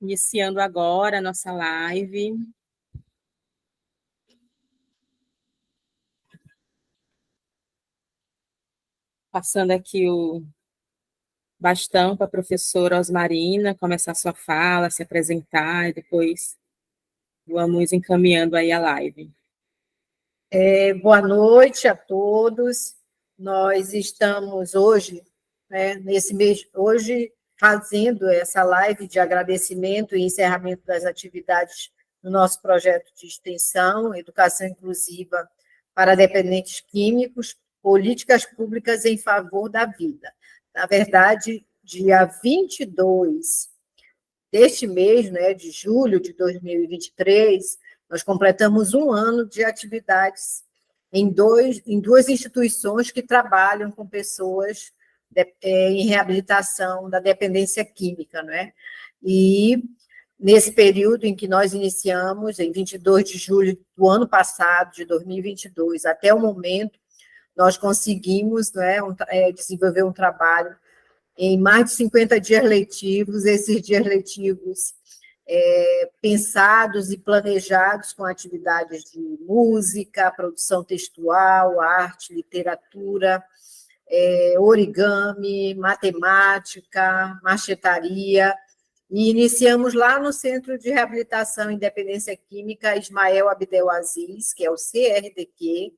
Iniciando agora a nossa live. Passando aqui o bastão para a professora Osmarina começar sua fala, se apresentar, e depois vamos encaminhando aí a live. Boa noite a todos. Nós estamos hoje, nesse mês, hoje, fazendo essa live de agradecimento e encerramento das atividades do nosso projeto de extensão, Educação Inclusiva para Dependentes Químicos, Políticas Públicas em Favor da Vida. Na verdade, dia 22 deste mês, de julho de 2023, nós completamos um ano de atividades em duas instituições que trabalham com pessoas em reabilitação da dependência química, E nesse período em que nós iniciamos, em 22 de julho do ano passado, de 2022, até o momento, nós conseguimos desenvolver um trabalho em mais de 50 dias letivos, esses dias letivos pensados e planejados com atividades de música, produção textual, arte, literatura, origami, matemática, marchetaria, e iniciamos lá no Centro de Reabilitação e Dependência Química Ismael Abdelaziz, que é o CRDQ,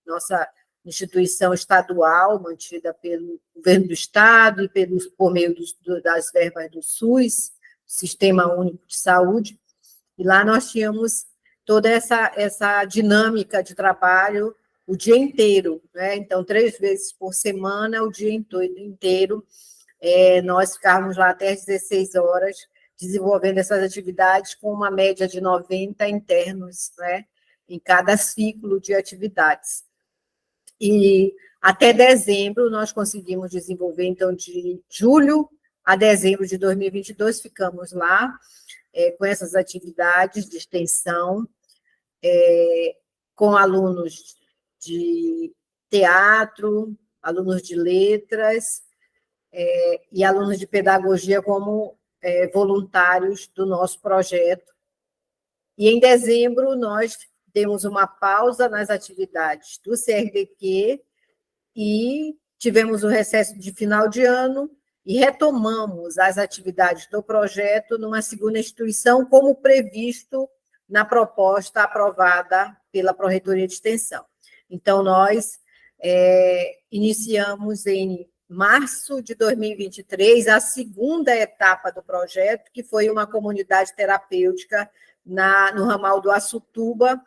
nossa instituição estadual, mantida pelo governo do Estado e por meio das verbas do SUS, Sistema Único de Saúde, e lá nós tínhamos toda essa dinâmica de trabalho o dia inteiro, Então, 3 vezes por semana, o dia inteiro, nós ficávamos lá até às 16 horas, desenvolvendo essas atividades com uma média de 90 internos, em cada ciclo de atividades. E até dezembro nós conseguimos desenvolver, então, de julho a dezembro de 2022, ficamos lá com essas atividades de extensão, com alunos de teatro, alunos de letras e alunos de pedagogia como voluntários do nosso projeto. E em dezembro nós demos uma pausa nas atividades do CRDQ e tivemos o recesso de final de ano e retomamos as atividades do projeto numa segunda instituição, como previsto na proposta aprovada pela Pró-Reitoria de Extensão. Então, nós iniciamos em março de 2023 a segunda etapa do projeto, que foi uma comunidade terapêutica no ramal do Açutuba,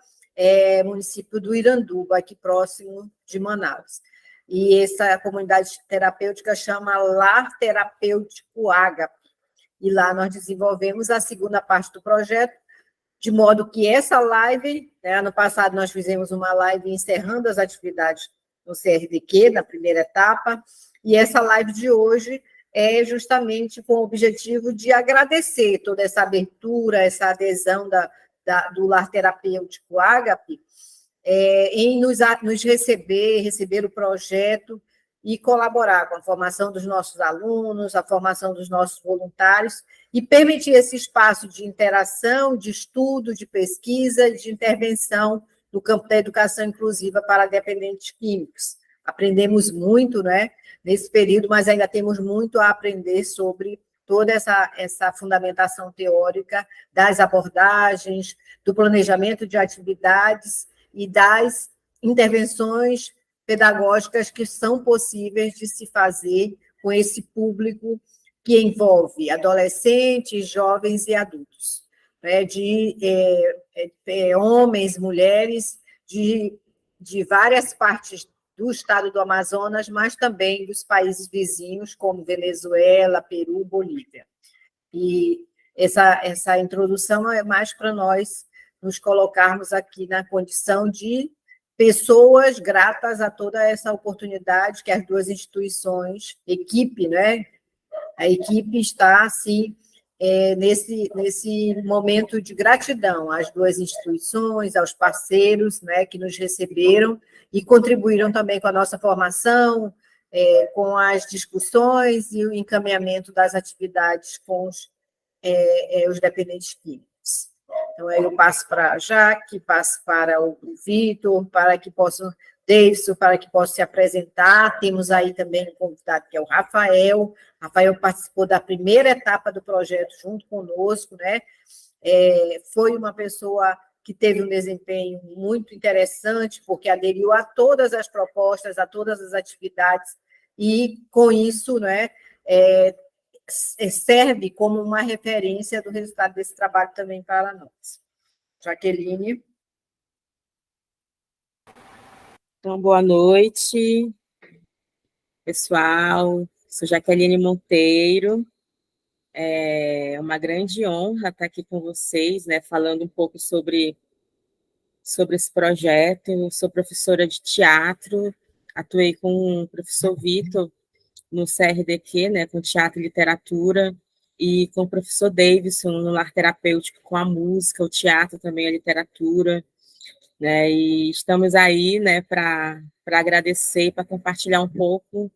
município do Iranduba, aqui próximo de Manaus. E essa comunidade terapêutica chama Lar Terapêutico Ágape. E lá nós desenvolvemos a segunda parte do projeto, de modo que essa live, ano passado nós fizemos uma live encerrando as atividades no CRDQ, na primeira etapa, e essa live de hoje é justamente com o objetivo de agradecer toda essa abertura, essa adesão do Lar Terapêutico Ágape, em nos receber o projeto e colaborar com a formação dos nossos alunos, a formação dos nossos voluntários, e permitir esse espaço de interação, de estudo, de pesquisa e de intervenção no campo da educação inclusiva para dependentes químicos. Aprendemos muito, nesse período, mas ainda temos muito a aprender sobre toda essa fundamentação teórica das abordagens, do planejamento de atividades e das intervenções pedagógicas que são possíveis de se fazer com esse público que envolve adolescentes, jovens e adultos, de homens, mulheres, de várias partes do estado do Amazonas, mas também dos países vizinhos, como Venezuela, Peru, Bolívia. E essa introdução é mais para nós nos colocarmos aqui na condição de pessoas gratas a toda essa oportunidade que as duas instituições, equipe, a equipe está, assim, nesse momento de gratidão às duas instituições, aos parceiros, que nos receberam e contribuíram também com a nossa formação, com as discussões e o encaminhamento das atividades com os dependentes químicos. Então, aí eu passo para a Jaque, passo para o Vitor, para que possam, Davidson, para que possa se apresentar. Temos aí também um convidado, que é o Rafael. Rafael participou da primeira etapa do projeto junto conosco, né? Foi uma pessoa que teve um desempenho muito interessante, porque aderiu a todas as propostas, a todas as atividades, e, com isso, né, serve como uma referência do resultado desse trabalho também para nós. Jaqueline. Então, boa noite, pessoal. Sou Jaqueline Monteiro. É uma grande honra estar aqui com vocês, né, falando um pouco sobre esse projeto. Eu sou professora de teatro, atuei com o professor Vitor no CRDQ, né, com teatro e literatura, e com o professor Davidson no lar terapêutico com a música, o teatro também, a literatura, né, e estamos aí, né, para agradecer, para compartilhar um pouco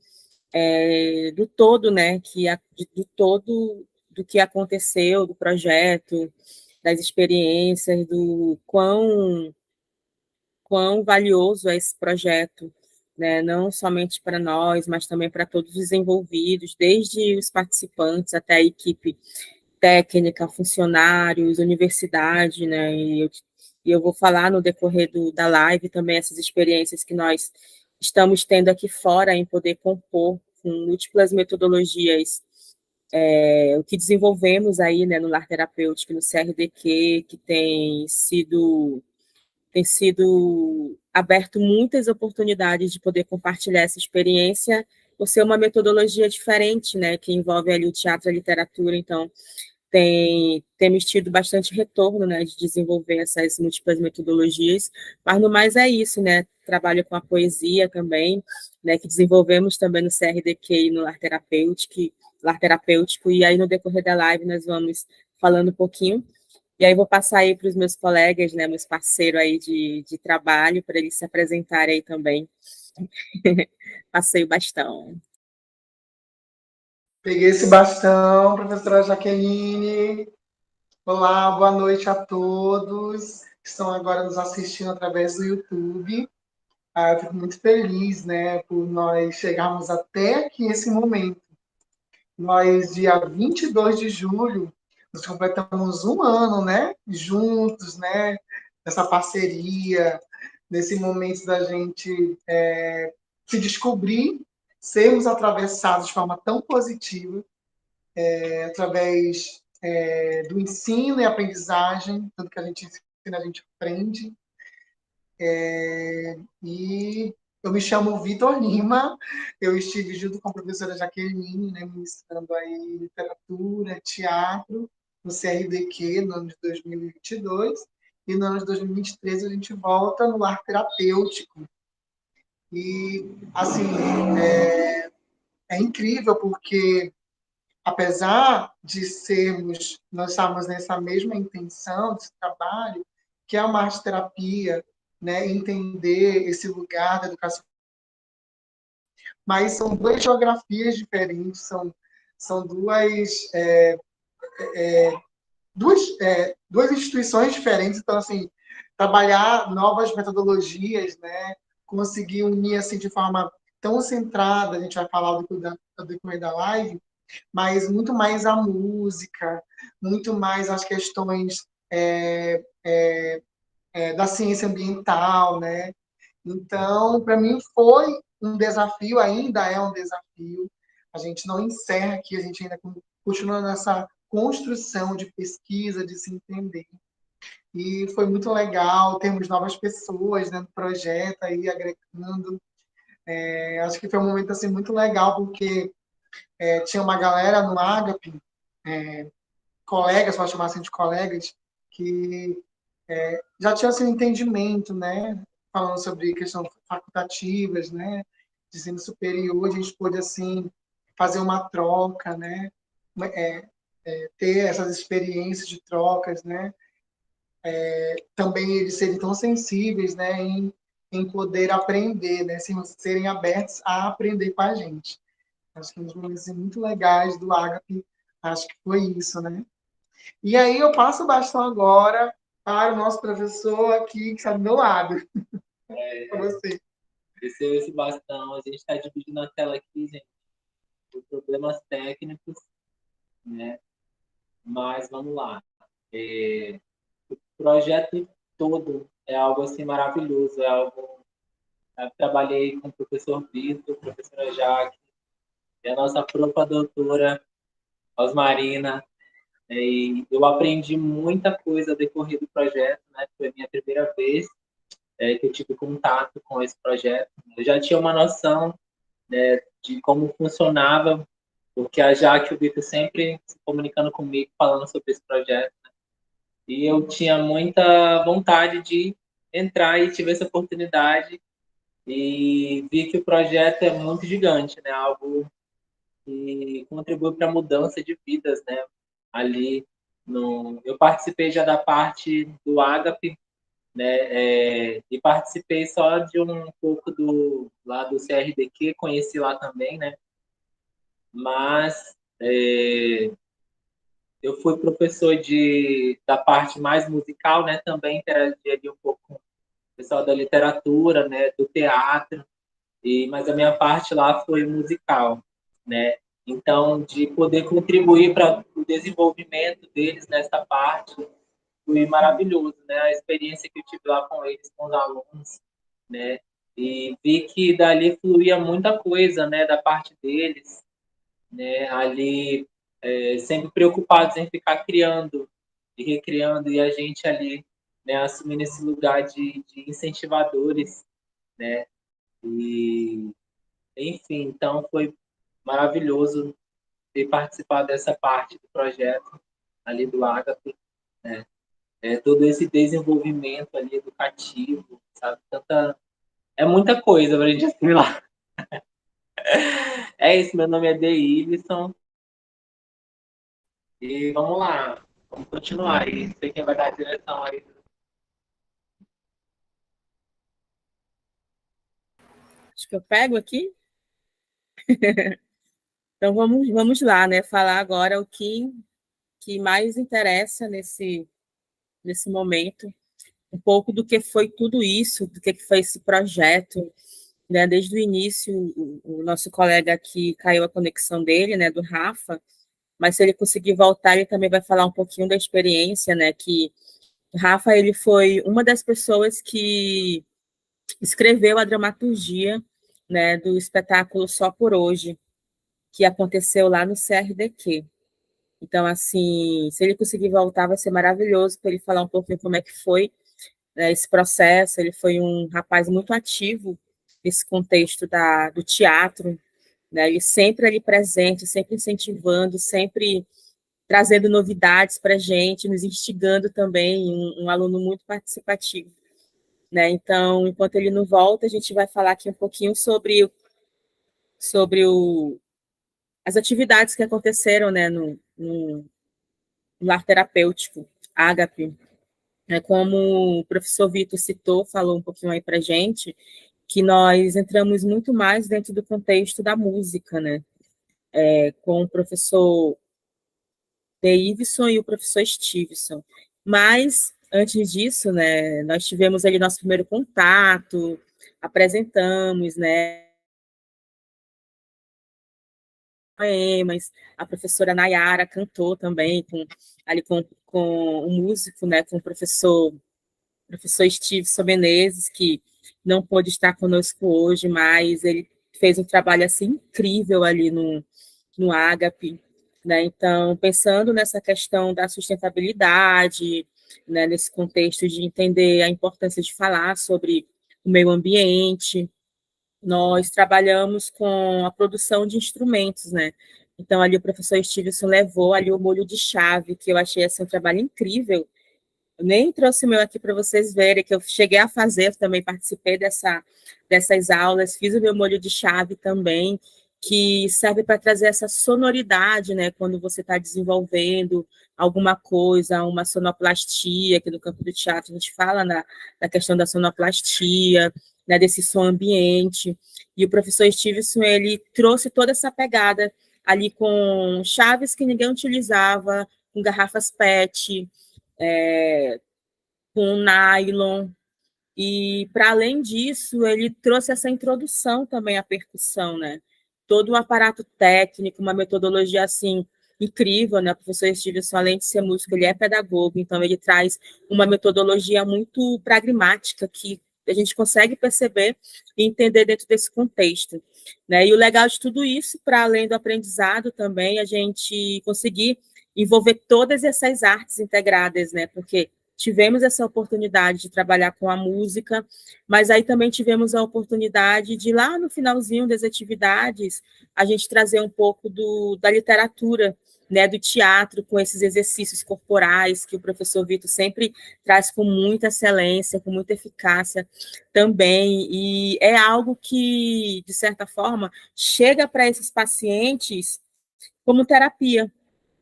do todo, né, do todo do que aconteceu, do projeto, das experiências, do quão valioso é esse projeto, né? Não somente para nós, mas também para todos os envolvidos, desde os participantes até a equipe técnica, funcionários, universidade, né? E eu vou falar no decorrer da live também essas experiências que nós estamos tendo aqui fora em poder compor com múltiplas metodologias, o que desenvolvemos aí, né, no lar terapêutico, no CRDQ, que tem sido aberto muitas oportunidades de poder compartilhar essa experiência, por ser uma metodologia diferente, né, que envolve ali o teatro e a literatura, então temos tido bastante retorno, né, de desenvolver essas múltiplas metodologias, mas no mais é isso, né, trabalho com a poesia também, né, que desenvolvemos também no CRDQ e no lar terapêutico, e aí no decorrer da live nós vamos falando um pouquinho, e aí vou passar aí para os meus colegas, né, meus parceiros aí de trabalho, para eles se apresentarem aí também. Passei o bastão. Peguei esse bastão, professora Jaqueline. Olá, boa noite a todos que estão agora nos assistindo através do YouTube. Eu fico muito feliz, né, por nós chegarmos até aqui esse momento. Nós, dia 22 de julho, nós completamos um ano, né, juntos, né, nessa parceria, nesse momento da gente se descobrir, sermos atravessados de forma tão positiva, através do ensino e aprendizagem, tudo que a gente ensina, a gente aprende. E eu me chamo Vitor Lima, eu estive junto com a professora Jaqueline, né, ministrando aí literatura, teatro, no CRDQ, no ano de 2022, e no ano de 2023 a gente volta no lar terapêutico. E, assim, é incrível, porque apesar de nós estamos nessa mesma intenção, desse trabalho, que é uma arte-terapia, né, entender esse lugar da educação, mas são duas geografias diferentes, são duas instituições diferentes, então, assim, trabalhar novas metodologias, né, conseguir unir, assim, de forma tão centrada, a gente vai falar do decorrer da live, mas muito mais a música, muito mais as questões da ciência ambiental, né? Então, para mim foi um desafio, ainda é um desafio. A gente não encerra aqui, a gente ainda continua nessa construção de pesquisa, de se entender. E foi muito legal, temos novas pessoas, né, no projeto aí agregando. Acho que foi um momento assim muito legal, porque tinha uma galera no Agape, colegas, posso chamar assim de colegas, que já tinha assim, um entendimento, né, falando sobre questões facultativas, né, de ensino superior, a gente pôde assim fazer uma troca, né, ter essas experiências de trocas, né, também eles serem tão sensíveis, né, em poder aprender, né, serem abertos a aprender com a gente. Acho que um dos momentos muito legais do Agape, acho que foi isso, né? E aí eu passo o bastão agora para o nosso professor aqui, que está do meu lado. Para você. Recebeu esse bastão. A gente está dividindo a tela aqui, gente, por problemas técnicos, né? Mas vamos lá. O projeto todo é algo assim maravilhoso, é algo. Eu trabalhei com o professor Vitor, professora Jaque, e a nossa própria doutora Osmarina, e eu aprendi muita coisa ao decorrer do projeto, né? Foi a minha primeira vez que eu tive contato com esse projeto. Eu já tinha uma noção, né, de como funcionava, porque a Jaque e o Vitor sempre se comunicando comigo, falando sobre esse projeto. Né? E eu tinha muita vontade de entrar e tive essa oportunidade e vi que o projeto é muito gigante, né? Algo que contribui para a mudança de vidas, né? Ali, eu participei já da parte do Ágape, né? E participei só de um pouco lá do CRDQ, conheci lá também, né? Mas eu fui professor da parte mais musical, né? Também interagi ali um pouco com o pessoal da literatura, né? Do teatro, mas a minha parte lá foi musical, né? Então, de poder contribuir para o desenvolvimento deles nessa parte foi maravilhoso, né? A experiência que eu tive lá com eles, com os alunos, né? E vi que dali fluía muita coisa, né? Da parte deles, né? Ali sempre preocupados em ficar criando e recriando, e a gente ali, né? Assumindo esse lugar de incentivadores, né? E enfim, então foi maravilhoso ter participado dessa parte do projeto ali do Ágape, né? Todo esse desenvolvimento ali educativo, sabe? É muita coisa para a gente assimilar. É isso, meu nome é Deilson e vamos lá, vamos continuar aí. Sei quem vai dar a direção aí. Acho que eu pego aqui. Então vamos lá, né? Falar agora o que mais interessa nesse momento, um pouco do que foi tudo isso, do que foi esse projeto, né? Desde o início, o nosso colega aqui caiu a conexão dele, né? Do Rafa, mas se ele conseguir voltar, ele também vai falar um pouquinho da experiência, né? Que o Rafa, ele foi uma das pessoas que escreveu a dramaturgia, né? Do espetáculo Só por Hoje, que aconteceu lá no CRDQ. Então, assim, se ele conseguir voltar, vai ser maravilhoso para ele falar um pouquinho como é que foi, né, esse processo. Ele foi um rapaz muito ativo nesse contexto do teatro, né, e sempre ali presente, sempre incentivando, sempre trazendo novidades para a gente, nos instigando também, um aluno muito participativo. Né? Então, enquanto ele não volta, a gente vai falar aqui um pouquinho sobre as atividades que aconteceram, né, no lar terapêutico, Ágape. Como o professor Vitor citou, falou um pouquinho aí para a gente, que nós entramos muito mais dentro do contexto da música, né? Com o professor Davidson e o professor Stevenson. Mas, antes disso, né, nós tivemos ali nosso primeiro contato, apresentamos, né, poemas, a professora Nayara cantou também com o músico, né, com o professor Stevenson Menezes, que não pôde estar conosco hoje, mas ele fez um trabalho assim incrível ali no Ágape, né? Então, pensando nessa questão da sustentabilidade, né, nesse contexto de entender a importância de falar sobre o meio ambiente, nós trabalhamos com a produção de instrumentos, né? Então, ali o professor Stevenson levou ali o molho de chave, que eu achei assim, um trabalho incrível. Eu nem trouxe o meu aqui para vocês verem, que eu cheguei a fazer, também participei dessas aulas, fiz o meu molho de chave também, que serve para trazer essa sonoridade, né? Quando você está desenvolvendo alguma coisa, uma sonoplastia, que no campo do teatro a gente fala na questão da sonoplastia, né, desse som ambiente. E o professor Stevenson, ele trouxe toda essa pegada ali com chaves que ninguém utilizava, com garrafas PET, com nylon. E, para além disso, ele trouxe essa introdução também à percussão, né? Todo um aparato técnico, uma metodologia, assim, incrível, né? O professor Stevenson, além de ser músico, ele é pedagogo, então ele traz uma metodologia muito pragmática que a gente consegue perceber e entender dentro desse contexto, né? E o legal de tudo isso, para além do aprendizado também, a gente conseguir envolver todas essas artes integradas, né? Porque tivemos essa oportunidade de trabalhar com a música, mas aí também tivemos a oportunidade de, lá no finalzinho das atividades, a gente trazer um pouco da literatura, né, do teatro, com esses exercícios corporais que o professor Vitor sempre traz com muita excelência, com muita eficácia também, e é algo que, de certa forma, chega para esses pacientes como terapia,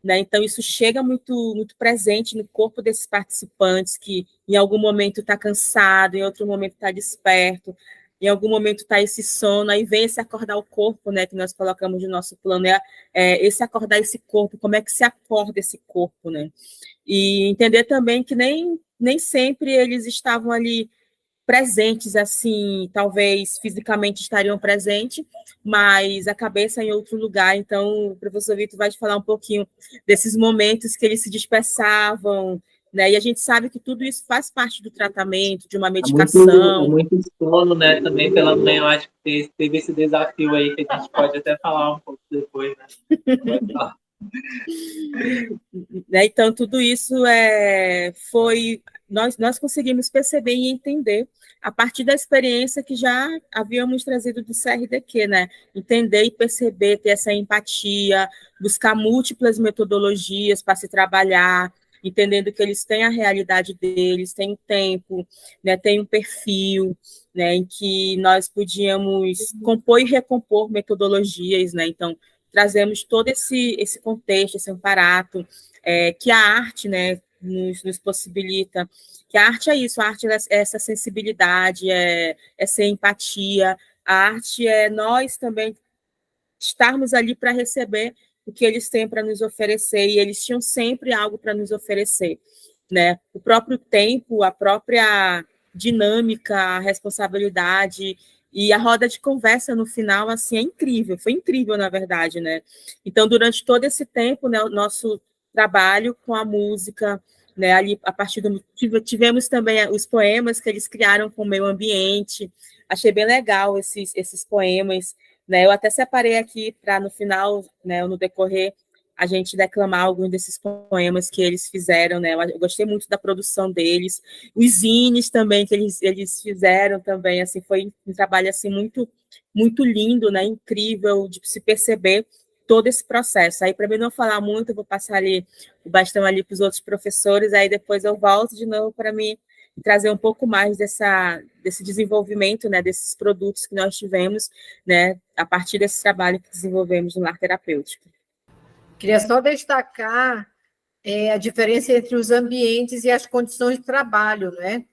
né? Então, isso chega muito, muito presente no corpo desses participantes, que em algum momento está cansado, em outro momento está desperto, em algum momento está esse sono, aí vem esse acordar o corpo, né, que nós colocamos no nosso plano, esse acordar esse corpo, como é que se acorda esse corpo, né? E entender também que nem sempre eles estavam ali presentes, assim, talvez fisicamente estariam presentes, mas a cabeça em outro lugar. Então, o professor Vitor vai te falar um pouquinho desses momentos que eles se dispersavam, né? E a gente sabe que tudo isso faz parte do tratamento, de uma medicação. Muito sono, né? Também pela manhã, eu acho que teve esse desafio aí que a gente pode até falar um pouco depois, né? Pode falar. Né? Então, tudo isso foi... Nós conseguimos perceber e entender a partir da experiência que já havíamos trazido do CRDQ, né? Entender e perceber, ter essa empatia, buscar múltiplas metodologias para se trabalhar, entendendo que eles têm a realidade deles, têm um tempo, né? Tem um perfil, né? Em que nós podíamos compor e recompor metodologias, né? Então, trazemos todo esse contexto, esse aparato, que a arte, né, nos possibilita, que a arte é isso, a arte é essa sensibilidade, essa empatia, a arte é nós também estarmos ali para receber o que eles têm para nos oferecer, e eles tinham sempre algo para nos oferecer, né? O próprio tempo, a própria dinâmica, a responsabilidade e a roda de conversa no final, assim, é incrível, foi incrível, na verdade, né? Então, durante todo esse tempo, né, o nosso trabalho com a música, né, ali a partir do... Tivemos também os poemas que eles criaram com o meio ambiente, achei bem legal esses poemas, né? Eu até separei aqui para, no final, né, no decorrer, a gente declamar alguns desses poemas que eles fizeram, né? Eu gostei muito da produção deles, os zines também que eles fizeram também, assim, foi um trabalho assim muito muito lindo, né? Incrível de se perceber todo esse processo. Aí, para mim não falar muito, eu vou passar ali o bastão ali para os outros professores, aí depois eu volto de novo para mim trazer um pouco mais desse desenvolvimento, né, desses produtos que nós tivemos, né, a partir desse trabalho que desenvolvemos no lar terapêutico. Queria só destacar a diferença entre os ambientes e as condições de trabalho, né?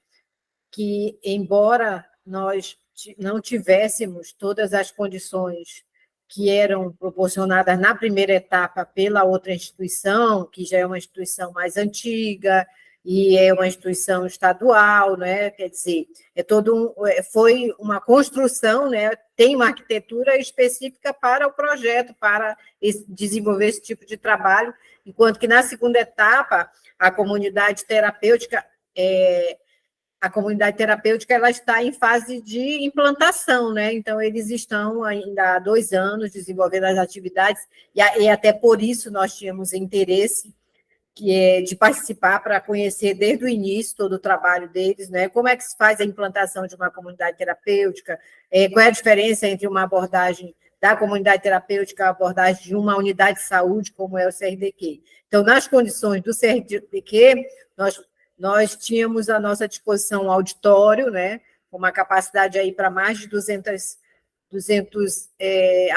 Que, embora nós não tivéssemos todas as condições que eram proporcionadas na primeira etapa pela outra instituição, que já é uma instituição mais antiga e é uma instituição estadual, né? Quer dizer, foi uma construção, né? Tem uma arquitetura específica para o projeto, para desenvolver esse tipo de trabalho, enquanto que na segunda etapa a comunidade terapêutica ela está em fase de implantação, né? Então, eles estão ainda há 2 anos desenvolvendo as atividades, e até por isso nós tínhamos interesse de participar para conhecer desde o início todo o trabalho deles, né? Como é que se faz a implantação de uma comunidade terapêutica, qual é a diferença entre uma abordagem da comunidade terapêutica e a abordagem de uma unidade de saúde, como é o CRDQ. Então, nas condições do CRDQ, nós tínhamos à nossa disposição um auditório, né, com uma capacidade aí para mais de 200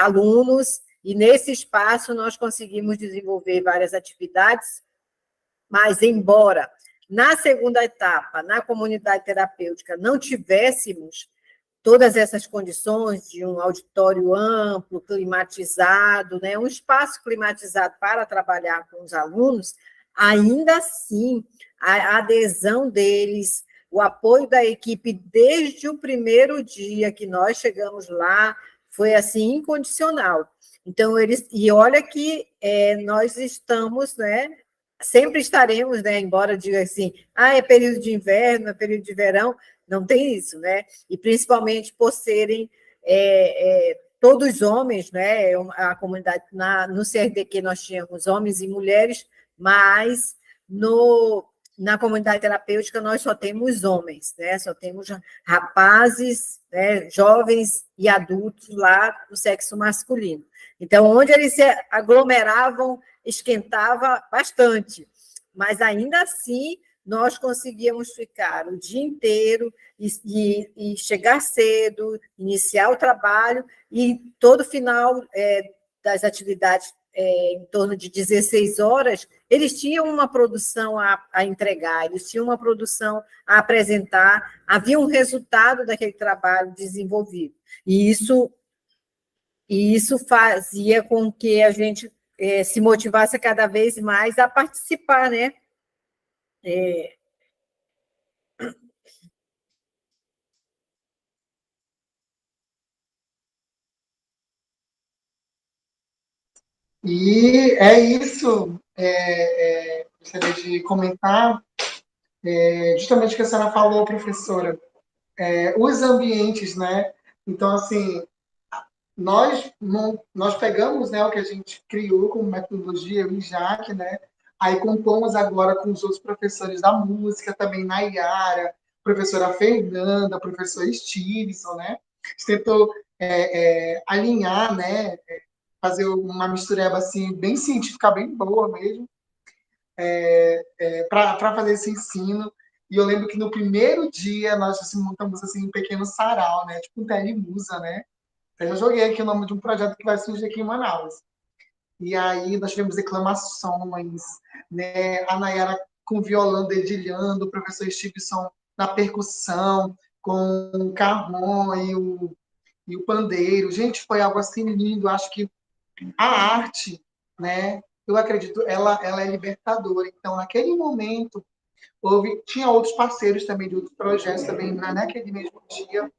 alunos, e nesse espaço nós conseguimos desenvolver várias atividades, mas embora na segunda etapa, na comunidade terapêutica, não tivéssemos todas essas condições de um auditório amplo, climatizado, né, um espaço climatizado para trabalhar com os alunos, ainda assim, a adesão deles, o apoio da equipe desde o primeiro dia que nós chegamos lá, foi assim incondicional. Então, e olha que nós estamos, né, sempre estaremos, né, embora diga assim, é período de inverno, é período de verão, não tem isso, né? E principalmente por serem todos homens, né? A comunidade no CRDQ nós tínhamos homens e mulheres, mas na comunidade terapêutica nós só temos homens, né? Só temos rapazes, né? Jovens e adultos lá do sexo masculino. Então, onde eles se aglomeravam, esquentava bastante, mas ainda assim nós conseguíamos ficar o dia inteiro e chegar cedo, iniciar o trabalho, e todo final das atividades, em torno de 16 horas, eles tinham uma produção a entregar, eles tinham uma produção a apresentar, havia um resultado daquele trabalho desenvolvido. E isso fazia com que a gente se motivasse cada vez mais a participar, né? E é isso, gostaria de comentar, justamente o que a senhora falou, professora, os ambientes, né? Então, assim, nós pegamos, né, o que a gente criou como metodologia, o IJAC, né? Aí compomos agora com os outros professores da música, também Nayara, professora Fernanda, professor Stevenson, né? A gente tentou alinhar, né? Fazer uma mistureba assim, bem científica, bem boa mesmo, para fazer esse ensino. E eu lembro que no primeiro dia nós assim, montamos assim, um pequeno sarau, né? Tipo um telemusa, né? Eu já joguei aqui o nome de um projeto que vai surgir aqui em Manaus. E aí nós tivemos declamações, né? A Nayara com violão dedilhando, o professor Stevenson na percussão, com o carrom e o pandeiro. Gente, foi algo assim lindo. Acho que a arte, né? Eu acredito, ela é libertadora. Então, naquele momento, tinha outros parceiros também de outros projetos também naquele mesmo dia.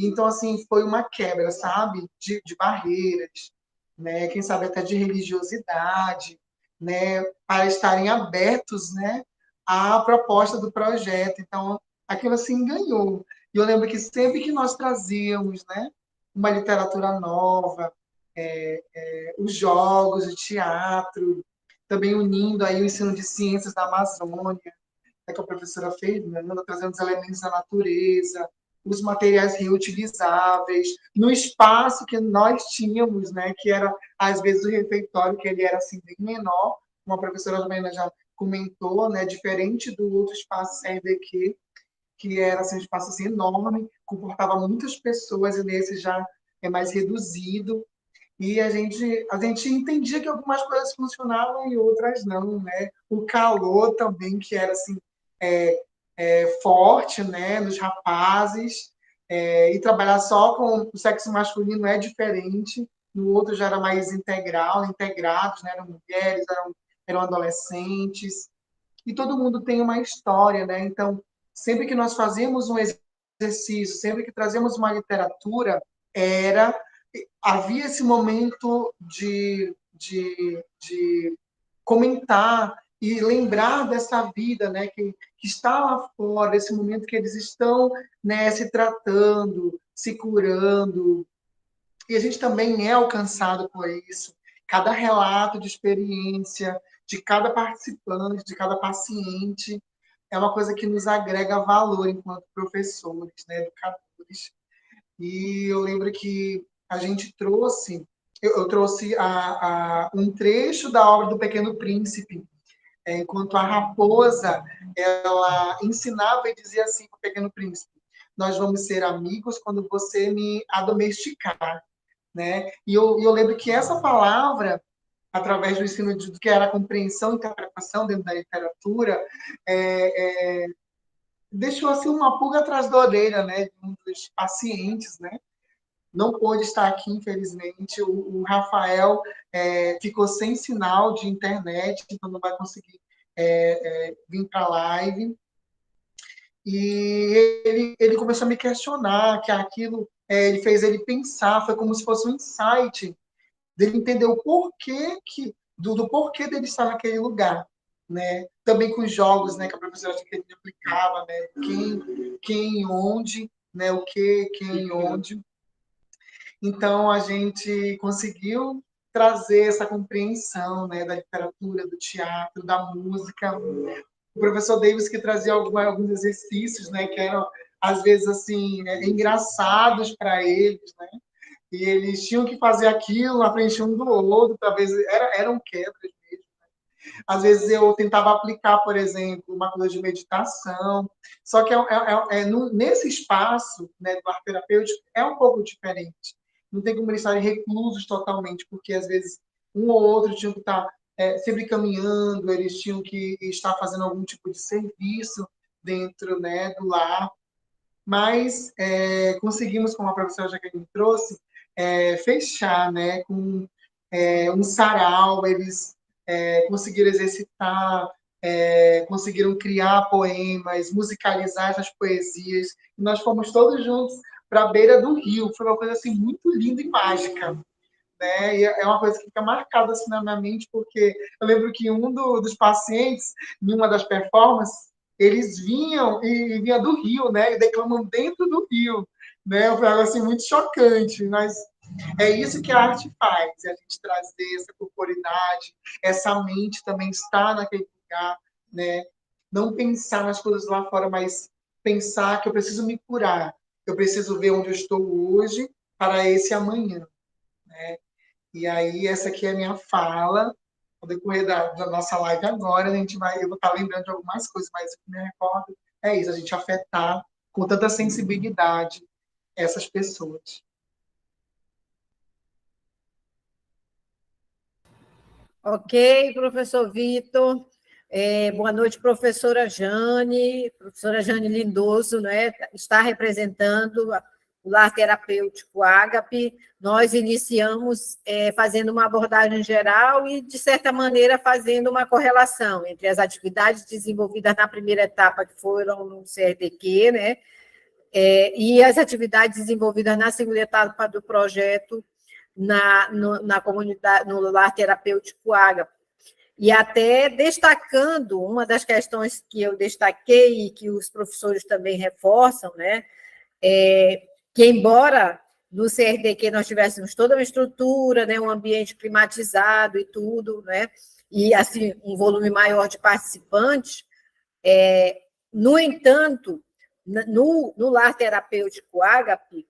Então, assim, foi uma quebra, sabe? De barreiras, né? Quem sabe até de religiosidade, né? Para estarem abertos, né? À proposta do projeto. Então, aquilo assim ganhou. E eu lembro que sempre que nós trazíamos, né? Uma literatura nova, os jogos, o teatro, também unindo aí o ensino de ciências da Amazônia, com a professora Fernanda, trazendo os elementos da natureza, os materiais reutilizáveis, no espaço que nós tínhamos, né, que era, às vezes, o refeitório, que ele era assim, bem menor, como a professora Janaína já comentou, né, diferente do outro espaço CRDQ, que era assim, um espaço assim, enorme, comportava muitas pessoas, e nesse já é mais reduzido. E a gente entendia que algumas coisas funcionavam e outras não, né? O calor também, que era assim, forte, né, nos rapazes, e trabalhar só com o sexo masculino é diferente, no outro já era mais integral, integrados, né, eram mulheres, eram adolescentes, e todo mundo tem uma história, né? Então, sempre que nós fazíamos um exercício, sempre que trazíamos uma literatura, havia esse momento de comentar e lembrar dessa vida, né, que está lá fora, esse momento que eles estão, né, se tratando, se curando, e a gente também é alcançado por isso. Cada relato de experiência, de cada participante, de cada paciente, é uma coisa que nos agrega valor enquanto professores, né, educadores. E eu lembro que a gente trouxe, eu trouxe um trecho da obra do Pequeno Príncipe, enquanto a raposa, ela ensinava e dizia assim para o Pequeno Príncipe: nós vamos ser amigos quando você me adomesticar, né? E eu lembro que essa palavra, através do ensino do que era a compreensão e interpretação dentro da literatura, deixou assim uma pulga atrás da orelha, né, de um dos pacientes, né? Não pôde estar aqui, infelizmente. O Rafael ficou sem sinal de internet, então não vai conseguir vir para a live. E ele começou a me questionar que aquilo ele fez ele pensar, foi como se fosse um insight dele entender o porquê do porquê dele estar naquele lugar, né? Também com os jogos, né, que a professora que ele aplicava, né? Quem, onde, né? O que, quem, onde. Então a gente conseguiu trazer essa compreensão, né, da literatura, do teatro, da música. O professor Davis que trazia alguns exercícios, né, que eram às vezes assim engraçados para eles, né? E eles tinham que fazer aquilo na frente um do outro, talvez eram quebras mesmo. Às vezes eu tentava aplicar, por exemplo, uma coisa de meditação, só que nesse espaço, né, do arte terapêutico é um pouco diferente. Não tem como eles estarem reclusos totalmente, porque às vezes um ou outro tinham que estar sempre caminhando, eles tinham que estar fazendo algum tipo de serviço dentro, né, do lar. Mas conseguimos, como a professora Jaqueline trouxe, fechar, né, com um sarau, eles conseguiram exercitar, conseguiram criar poemas, musicalizar essas poesias, e nós fomos todos juntos para a beira do rio, foi uma coisa assim muito linda e mágica, né? E é uma coisa que fica marcada assim na minha mente, porque eu lembro que dos pacientes, em uma das performances, eles vinham e vinha do rio, né? E declamam dentro do rio, né? Foi algo assim muito chocante, mas é isso que a arte faz, é a gente trazer essa corporidade, essa mente também estar naquele lugar, né? Não pensar nas coisas lá fora, mas pensar que eu preciso me curar, eu preciso ver onde eu estou hoje para esse amanhã, né? E aí, essa aqui é a minha fala. No decorrer da nossa live agora, eu vou estar lembrando de algumas coisas, mas o que me recordo é isso, a gente afetar com tanta sensibilidade essas pessoas. Ok, professor Vitor. Boa noite, professora Jane. Professora Jane Lindoso, né, está representando o Lar Terapêutico Ágape. Nós iniciamos fazendo uma abordagem geral e, de certa maneira, fazendo uma correlação entre as atividades desenvolvidas na primeira etapa, que foram no CRTQ, né, e as atividades desenvolvidas na segunda etapa do projeto na comunidade, no Lar Terapêutico Ágape. E até destacando, uma das questões que eu destaquei e que os professores também reforçam, né, que embora no CRDQ nós tivéssemos toda uma estrutura, né, um ambiente climatizado e tudo, né, e assim um volume maior de participantes, no entanto, no Lar Terapêutico Ágape,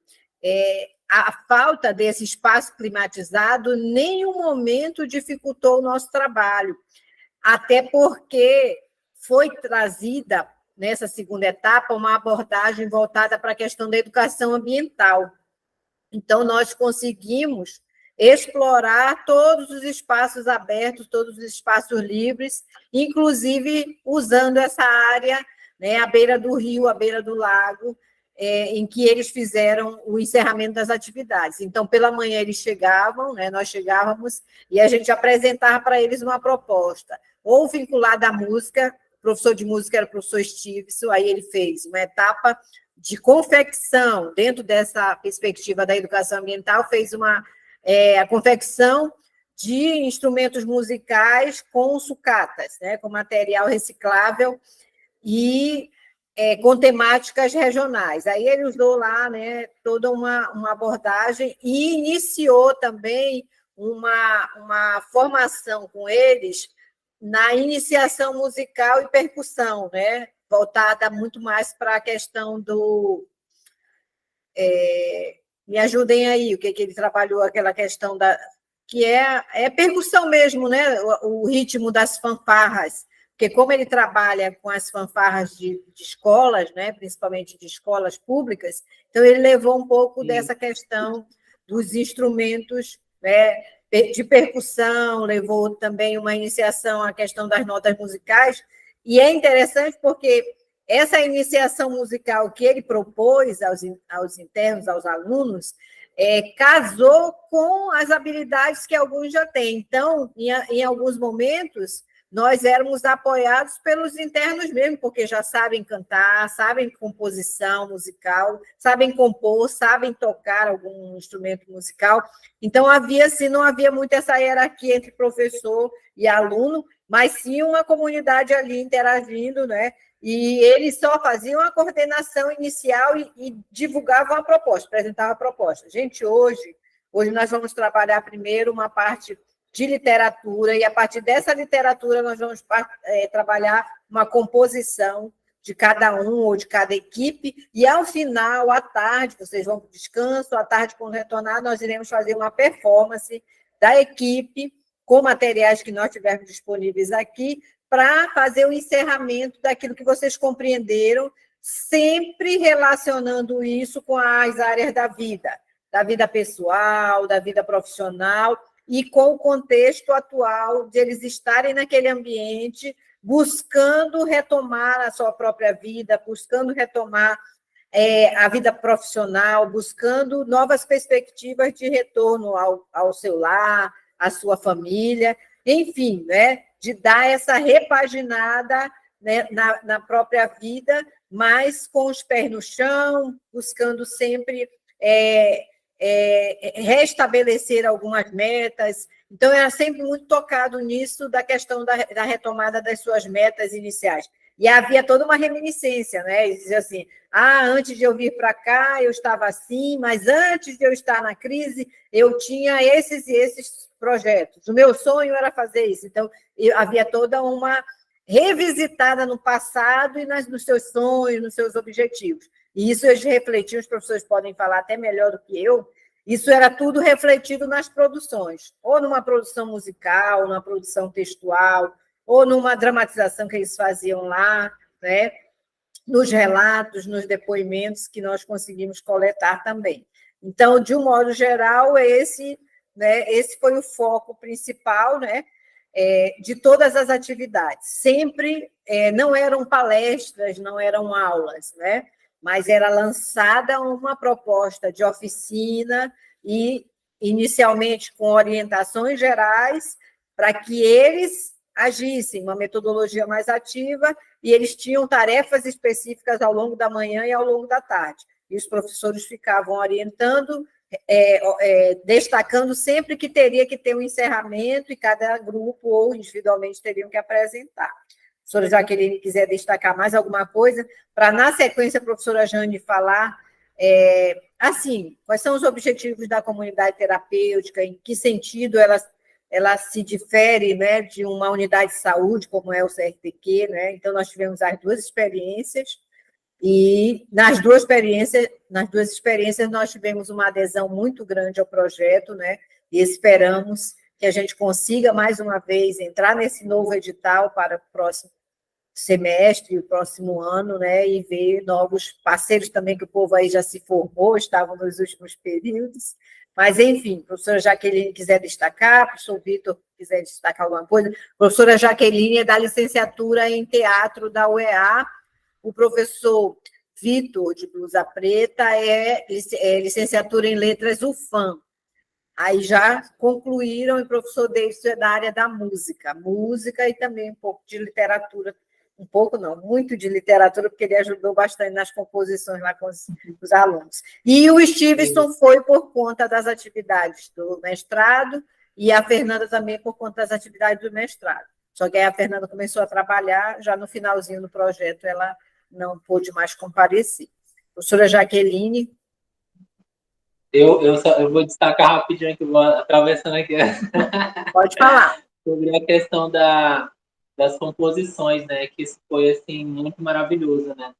a falta desse espaço climatizado em nenhum momento dificultou o nosso trabalho, até porque foi trazida, nessa segunda etapa, uma abordagem voltada para a questão da educação ambiental. Então, nós conseguimos explorar todos os espaços abertos, todos os espaços livres, inclusive usando essa área, né, à beira do rio, à beira do lago, em que eles fizeram o encerramento das atividades. Então, pela manhã eles chegavam, né, nós chegávamos, e a gente apresentava para eles uma proposta, ou vinculada à música, o professor de música era o professor Stevenson, aí ele fez uma etapa de confecção, dentro dessa perspectiva da educação ambiental, fez a confecção de instrumentos musicais com sucatas, né, com material reciclável e com temáticas regionais. Aí ele usou lá, né, toda uma abordagem e iniciou também uma formação com eles na iniciação musical e percussão, né, voltada muito mais para a questão do... me ajudem aí, o que ele trabalhou, aquela questão que é percussão mesmo, né, o ritmo das fanfarras, porque como ele trabalha com as fanfarras de escolas, né, principalmente de escolas públicas, então ele levou um pouco dessa questão dos instrumentos, né, de percussão, levou também uma iniciação à questão das notas musicais, e é interessante porque essa iniciação musical que ele propôs aos internos, aos alunos, casou com as habilidades que alguns já têm. Então, em alguns momentos, nós éramos apoiados pelos internos mesmo, porque já sabem cantar, sabem composição musical, sabem compor, sabem tocar algum instrumento musical. Então, havia, assim, não havia muito essa hierarquia entre professor e aluno, mas sim uma comunidade ali interagindo, né? E eles só faziam a coordenação inicial e divulgavam a proposta, apresentavam a proposta. Gente, hoje nós vamos trabalhar primeiro uma parte de literatura, e a partir dessa literatura nós vamos trabalhar uma composição de cada um ou de cada equipe, e ao final, à tarde, vocês vão para o descanso, à tarde, quando retornar, nós iremos fazer uma performance da equipe, com materiais que nós tivermos disponíveis aqui, para fazer o encerramento daquilo que vocês compreenderam, sempre relacionando isso com as áreas da vida pessoal, da vida profissional, e com o contexto atual de eles estarem naquele ambiente, buscando retomar a sua própria vida, buscando retomar a vida profissional, buscando novas perspectivas de retorno ao seu lar, à sua família, enfim, né, de dar essa repaginada, né, na própria vida, mas com os pés no chão, buscando sempre restabelecer algumas metas. Então, era sempre muito tocado nisso, da questão da retomada das suas metas iniciais. E havia toda uma reminiscência, né? Eles diziam assim, antes de eu vir para cá, eu estava assim, mas antes de eu estar na crise, eu tinha esses e esses projetos. O meu sonho era fazer isso. Então, havia toda uma revisitada no passado e nos seus sonhos, nos seus objetivos. E isso eles refletiam, os professores podem falar até melhor do que eu, isso era tudo refletido nas produções, ou numa produção musical, numa produção textual, ou numa dramatização que eles faziam lá, né? Nos relatos, nos depoimentos que nós conseguimos coletar também. Então, de um modo geral, esse foi o foco principal, né, de todas as atividades. Sempre não eram palestras, não eram aulas, né? Mas era lançada uma proposta de oficina e, inicialmente, com orientações gerais, para que eles agissem, uma metodologia mais ativa, e eles tinham tarefas específicas ao longo da manhã e ao longo da tarde. E os professores ficavam orientando, destacando sempre que teria que ter um encerramento, e cada grupo ou individualmente teriam que apresentar. A professora Jaqueline quiser destacar mais alguma coisa, para, na sequência, a professora Jane falar, assim, quais são os objetivos da comunidade terapêutica, em que sentido ela se difere, né, de uma unidade de saúde, como é o CRTQ, né? Então, nós tivemos as duas experiências, e nas duas experiências nós tivemos uma adesão muito grande ao projeto, né? E esperamos que a gente consiga, mais uma vez, entrar nesse novo edital para o próximo semestre, o próximo ano, né, e ver novos parceiros também, que o povo aí já se formou, estavam nos últimos períodos. Mas, enfim, professora Jaqueline quiser destacar, professor Vitor quiser destacar alguma coisa. Professora Jaqueline é da licenciatura em teatro da UEA, o professor Vitor, de blusa preta, é licenciatura em letras UFAM. Aí já concluíram, e o professor Davidson é da área da música e também um pouco de literatura, um pouco não, muito de literatura, porque ele ajudou bastante nas composições lá com os alunos. E o Stevenson foi por conta das atividades do mestrado, e a Fernanda também por conta das atividades do mestrado. Só que aí a Fernanda começou a trabalhar, já no finalzinho do projeto ela não pôde mais comparecer. Professora Jaqueline. Eu vou destacar rapidinho, que eu vou atravessando aqui. Pode falar. Sobre a questão das composições, né? Que isso foi, assim, muito maravilhoso, né?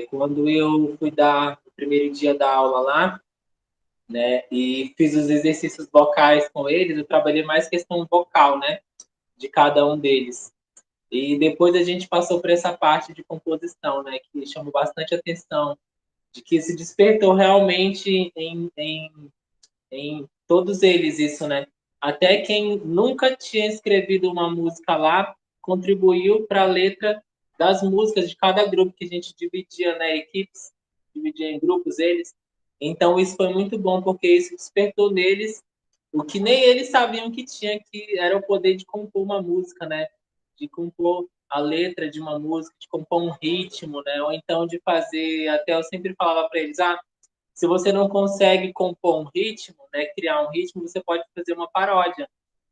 Quando eu fui dar o primeiro dia da aula lá, né? E fiz os exercícios vocais com eles, eu trabalhei mais questão vocal, né? De cada um deles. E depois a gente passou por essa parte de composição, né? Que chamou bastante atenção, de que se despertou realmente em todos eles isso, né? Até quem nunca tinha escrevido uma música lá contribuiu para a letra das músicas de cada grupo, que a gente dividia, né, equipes, dividia em grupos eles. Então isso foi muito bom, porque isso despertou neles o que nem eles sabiam que tinha, que era o poder de compor uma música, né? de compor a letra de uma música, de compor um ritmo, né? Ou então de fazer, até eu sempre falava para eles, se você não consegue compor um ritmo, né, criar um ritmo, você pode fazer uma paródia.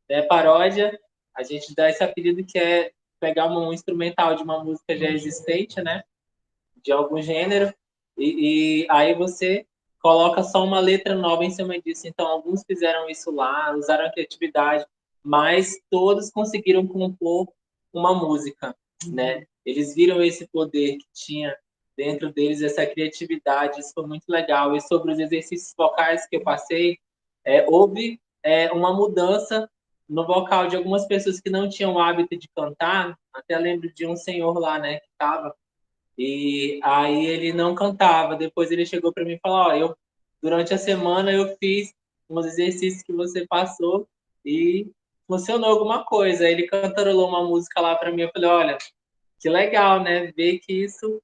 Né? Paródia, a gente dá esse apelido que é pegar um instrumental de uma música já existente, né, de algum gênero, e aí você coloca só uma letra nova em cima disso. Então, alguns fizeram isso lá, usaram a criatividade, mas todos conseguiram compor uma música, né? Eles viram esse poder que tinha dentro deles, essa criatividade, isso foi muito legal. E sobre os exercícios vocais que eu passei, houve uma mudança no vocal de algumas pessoas que não tinham o hábito de cantar. Até lembro de um senhor lá, né, que estava, e aí ele não cantava. Depois ele chegou para mim e falou: durante a semana eu fiz uns exercícios que você passou e funcionou alguma coisa. Ele cantarolou uma música lá para mim. Eu falei: olha, que legal, né? Ver que isso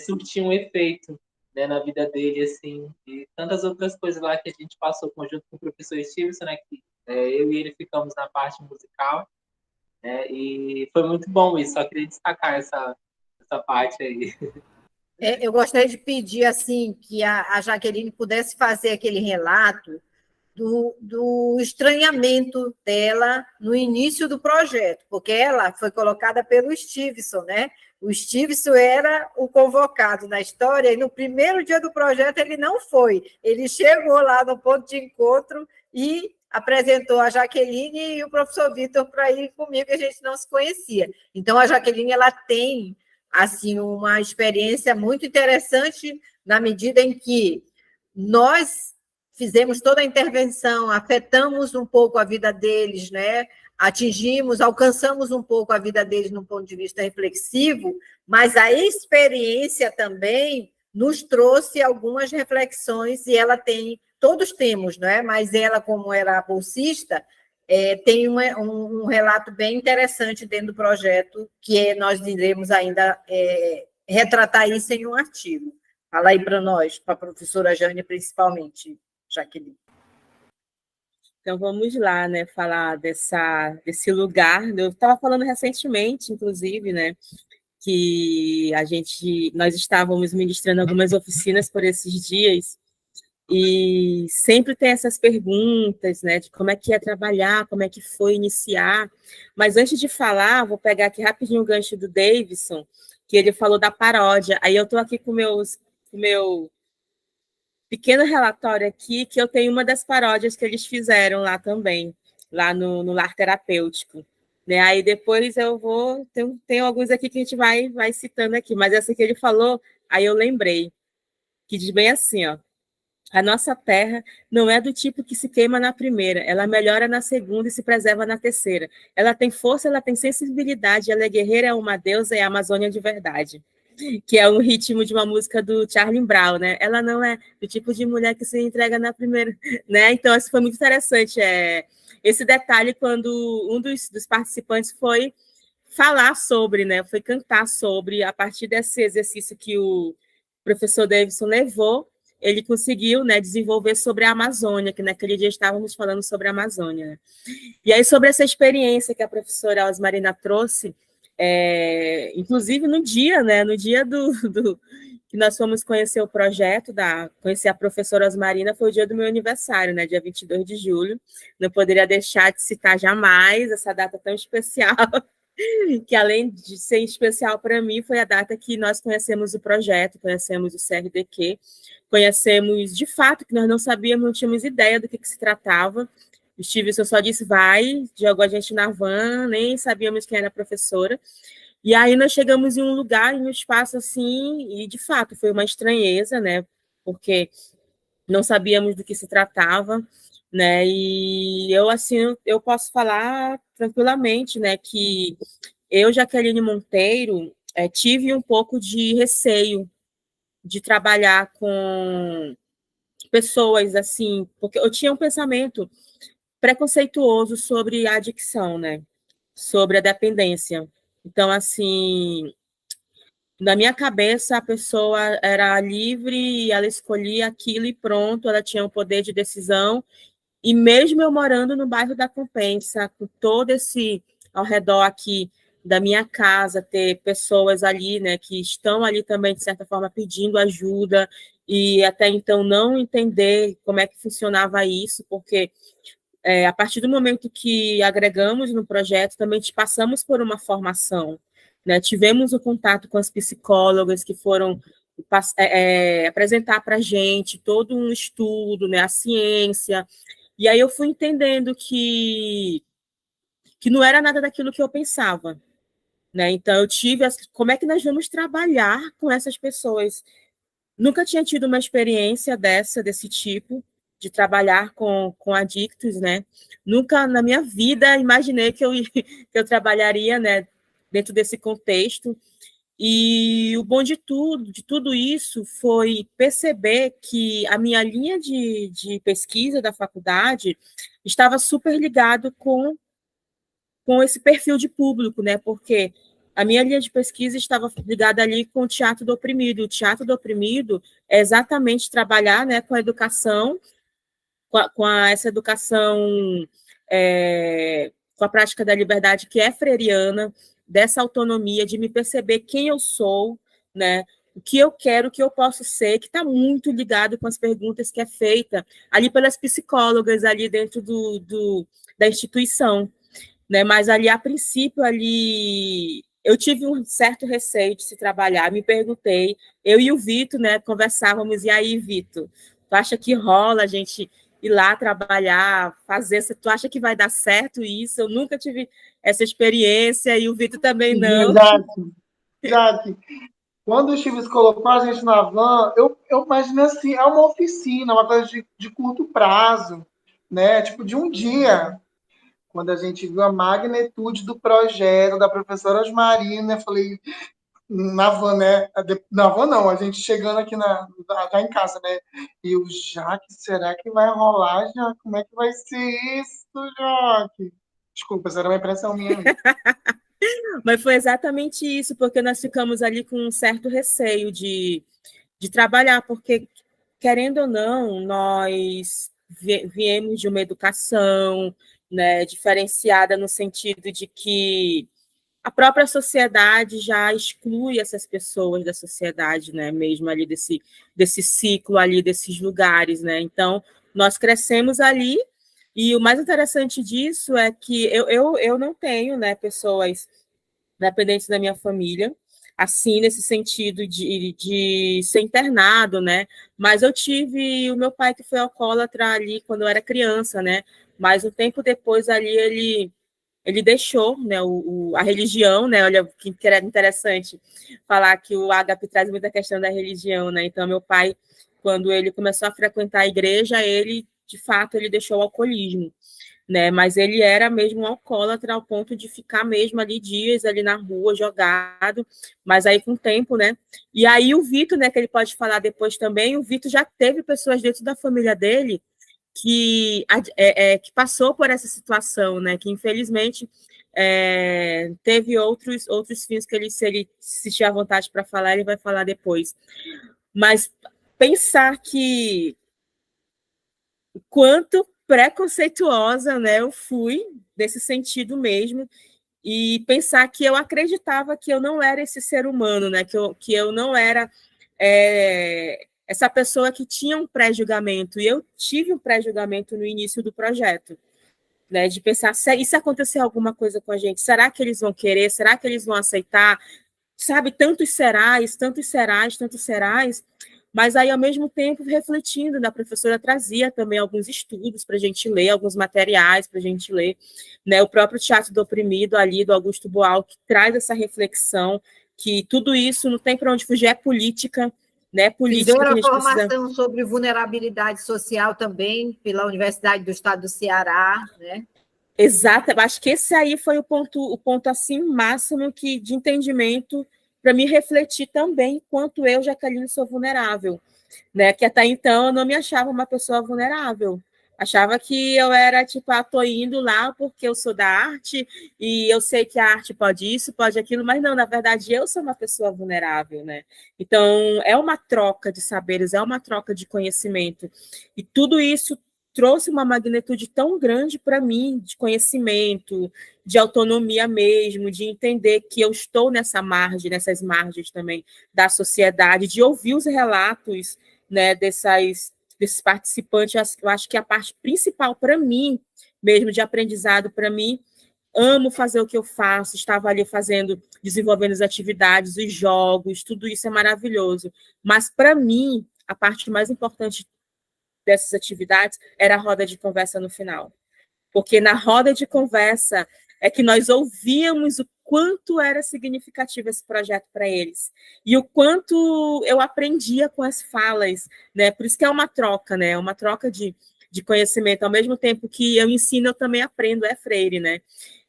surtiu um efeito, né, na vida dele, assim, e tantas outras coisas lá que a gente passou junto com o professor Stevenson, né? Que eu e ele ficamos na parte musical, né? E foi muito bom isso. Só queria destacar essa parte aí. Eu gostaria de pedir assim que a Jaqueline pudesse fazer aquele relato do estranhamento dela no início do projeto, porque ela foi colocada pelo Stevenson, né? O Stevenson era o convocado na história, e no primeiro dia do projeto ele não foi. Ele chegou lá no ponto de encontro e apresentou a Jaqueline e o professor Vitor para ir comigo, que a gente não se conhecia. Então, a Jaqueline ela tem assim uma experiência muito interessante na medida em que nós fizemos toda a intervenção, afetamos um pouco a vida deles, né? Atingimos, alcançamos um pouco a vida deles no ponto de vista reflexivo, mas a experiência também nos trouxe algumas reflexões, e ela tem, todos temos, não é? Mas ela, como era a bolsista, tem um relato bem interessante dentro do projeto, que nós iremos ainda retratar isso em um artigo. Fala aí para nós, para a professora Jane, principalmente, Jaqueline. Então, vamos lá, né, falar desse lugar. Eu estava falando recentemente, inclusive, né, que nós estávamos ministrando algumas oficinas por esses dias, e sempre tem essas perguntas, né, de como é que é trabalhar, como é que foi iniciar. Mas antes de falar, vou pegar aqui rapidinho o gancho do Davidson, que ele falou da paródia. Aí eu estou aqui com o meu pequeno relatório aqui, que eu tenho uma das paródias que eles fizeram lá também, lá no Lar Terapêutico. Né? Aí depois eu vou... Tem alguns aqui que a gente vai citando aqui, mas essa que ele falou, aí eu lembrei, que diz bem assim, ó: a nossa terra não é do tipo que se queima na primeira, ela melhora na segunda e se preserva na terceira. Ela tem força, ela tem sensibilidade, ela é guerreira, é uma deusa, é a Amazônia de verdade. Que é um ritmo de uma música do Charlie Brown, né? Ela não é do tipo de mulher que se entrega na primeira, né? Então, isso foi muito interessante, esse detalhe, quando um dos participantes foi falar sobre, né? Foi cantar sobre, a partir desse exercício que o professor Davidson levou, ele conseguiu, né, desenvolver sobre a Amazônia, que naquele dia estávamos falando sobre a Amazônia. Né? E aí, sobre essa experiência que a professora Osmarina trouxe, inclusive no dia, né, no dia que nós fomos conhecer o projeto, conhecer a professora Osmarina, foi o dia do meu aniversário, né, dia 22 de julho. Não poderia deixar de citar jamais essa data tão especial, que além de ser especial para mim, foi a data que nós conhecemos o projeto, conhecemos o CRDQ, conhecemos de fato, que nós não sabíamos, não tínhamos ideia do que se tratava. O Stevenson só disse vai, jogou a gente na van, nem sabíamos quem era a professora. E aí nós chegamos em um lugar, em um espaço assim, e de fato foi uma estranheza, né? Porque não sabíamos do que se tratava, né? E eu posso falar tranquilamente, né, que eu, Jaqueline Monteiro, tive um pouco de receio de trabalhar com pessoas assim, porque eu tinha um pensamento preconceituoso sobre a adicção, né? Sobre a dependência. Então, assim, na minha cabeça, a pessoa era livre e ela escolhia aquilo e pronto, ela tinha o poder de decisão. E mesmo eu morando no bairro da Compensa, com todo esse ao redor aqui da minha casa, ter pessoas ali, né, que estão ali também, de certa forma, pedindo ajuda, e até então não entender como é que funcionava isso, porque a partir do momento que agregamos no projeto, também passamos por uma formação, né? Tivemos o contato com as psicólogas que foram apresentar para a gente todo um estudo, né, a ciência, e aí eu fui entendendo que não era nada daquilo que eu pensava, né? Então eu tive como é que nós vamos trabalhar com essas pessoas? Nunca tinha tido uma experiência desse tipo, de trabalhar com adictos, né? Nunca na minha vida imaginei que eu trabalharia, né, dentro desse contexto. E o bom de tudo isso foi perceber que a minha linha de pesquisa da faculdade estava super ligado com esse perfil de público, né? Porque a minha linha de pesquisa estava ligada ali com o teatro do oprimido. O teatro do oprimido é exatamente trabalhar, né, com a educação, essa educação, com a prática da liberdade que é freiriana, dessa autonomia de me perceber quem eu sou, né, o que eu quero, o que eu posso ser, que está muito ligado com as perguntas que é feita ali pelas psicólogas ali dentro da instituição, né? Mas ali, a princípio, ali eu tive um certo receio de se trabalhar, me perguntei, eu e o Vitor, né, conversávamos, e aí, Vitor, tu acha que rola a gente ir lá trabalhar, fazer, tu acha que vai dar certo isso? Eu nunca tive essa experiência, e o Vitor também não. Jaque, quando o Chives colocou a gente na van, eu imaginei assim, é uma oficina, uma coisa de curto prazo, né? Tipo, de um dia. Quando a gente viu a magnitude do projeto da professora Osmarina, eu falei, na van, né? Na van não, a gente chegando aqui já em casa, né? E o Jaque, será que vai rolar, Jaque? Como é que vai ser isso, Jaque? Desculpa, essa era uma impressão minha. Mas foi exatamente isso, porque nós ficamos ali com um certo receio de trabalhar, porque, querendo ou não, nós viemos de uma educação, né, diferenciada no sentido de que a própria sociedade já exclui essas pessoas da sociedade, né, mesmo ali desse ciclo ali, desses lugares, né? Então, nós crescemos ali, e o mais interessante disso é que eu não tenho, né, pessoas dependentes da minha família, assim, nesse sentido de ser internado, né? Mas eu tive o meu pai que foi alcoólatra ali quando eu era criança, né? Mas um tempo depois ali ele deixou, né, a religião, né? Olha que era interessante falar que o Ágape traz muita questão da religião, né? Então meu pai, quando ele começou a frequentar a igreja, ele de fato ele deixou o alcoolismo, né? Mas ele era mesmo um alcoólatra ao ponto de ficar mesmo ali dias ali na rua jogado, mas aí com o tempo, né? E aí o Vitor, né, que ele pode falar depois também, o Vitor já teve pessoas dentro da família dele que passou por essa situação, né? Que infelizmente teve outros fins que ele, se ele se tiver vontade para falar, ele vai falar depois. Mas pensar que quanto preconceituosa, né, eu fui nesse sentido mesmo, e pensar que eu acreditava que eu não era esse ser humano, né, que eu não era essa pessoa que tinha um pré-julgamento, e eu tive um pré-julgamento no início do projeto, né, de pensar, e se acontecer alguma coisa com a gente, será que eles vão querer, será que eles vão aceitar, sabe, tantos serás, mas aí, ao mesmo tempo, refletindo, né, a professora trazia também alguns estudos para a gente ler, alguns materiais para a gente ler, né, o próprio Teatro do Oprimido, ali, do Augusto Boal, que traz essa reflexão, que tudo isso não tem para onde fugir, é política, né, política Fizeram que a a gente precisa... formação sobre vulnerabilidade social também, pela Universidade do Estado do Ceará, né? Exato, acho que esse aí foi o ponto assim, máximo de entendimento para me refletir também quanto eu, Jaqueline, sou vulnerável, né? Que até então eu não me achava uma pessoa vulnerável. Achava que eu era tipo, tô indo lá porque eu sou da arte e eu sei que a arte pode isso, pode aquilo, mas não, na verdade eu sou uma pessoa vulnerável, né? Então é uma troca de saberes, é uma troca de conhecimento. E tudo isso trouxe uma magnitude tão grande para mim, de conhecimento, de autonomia mesmo, de entender que eu estou nessa margem, nessas margens também da sociedade, de ouvir os relatos, né, desses participantes. Eu acho que a parte principal para mim, mesmo de aprendizado para mim, amo fazer o que eu faço, estava ali fazendo, desenvolvendo as atividades, os jogos, tudo isso é maravilhoso. Mas, para mim, a parte mais importante dessas atividades era a roda de conversa no final. Porque na roda de conversa é que nós ouvíamos o quanto era significativo esse projeto para eles. E o quanto eu aprendia com as falas, né? Por isso que é uma troca, né? Uma troca de conhecimento. Ao mesmo tempo que eu ensino, eu também aprendo, é Freire, né?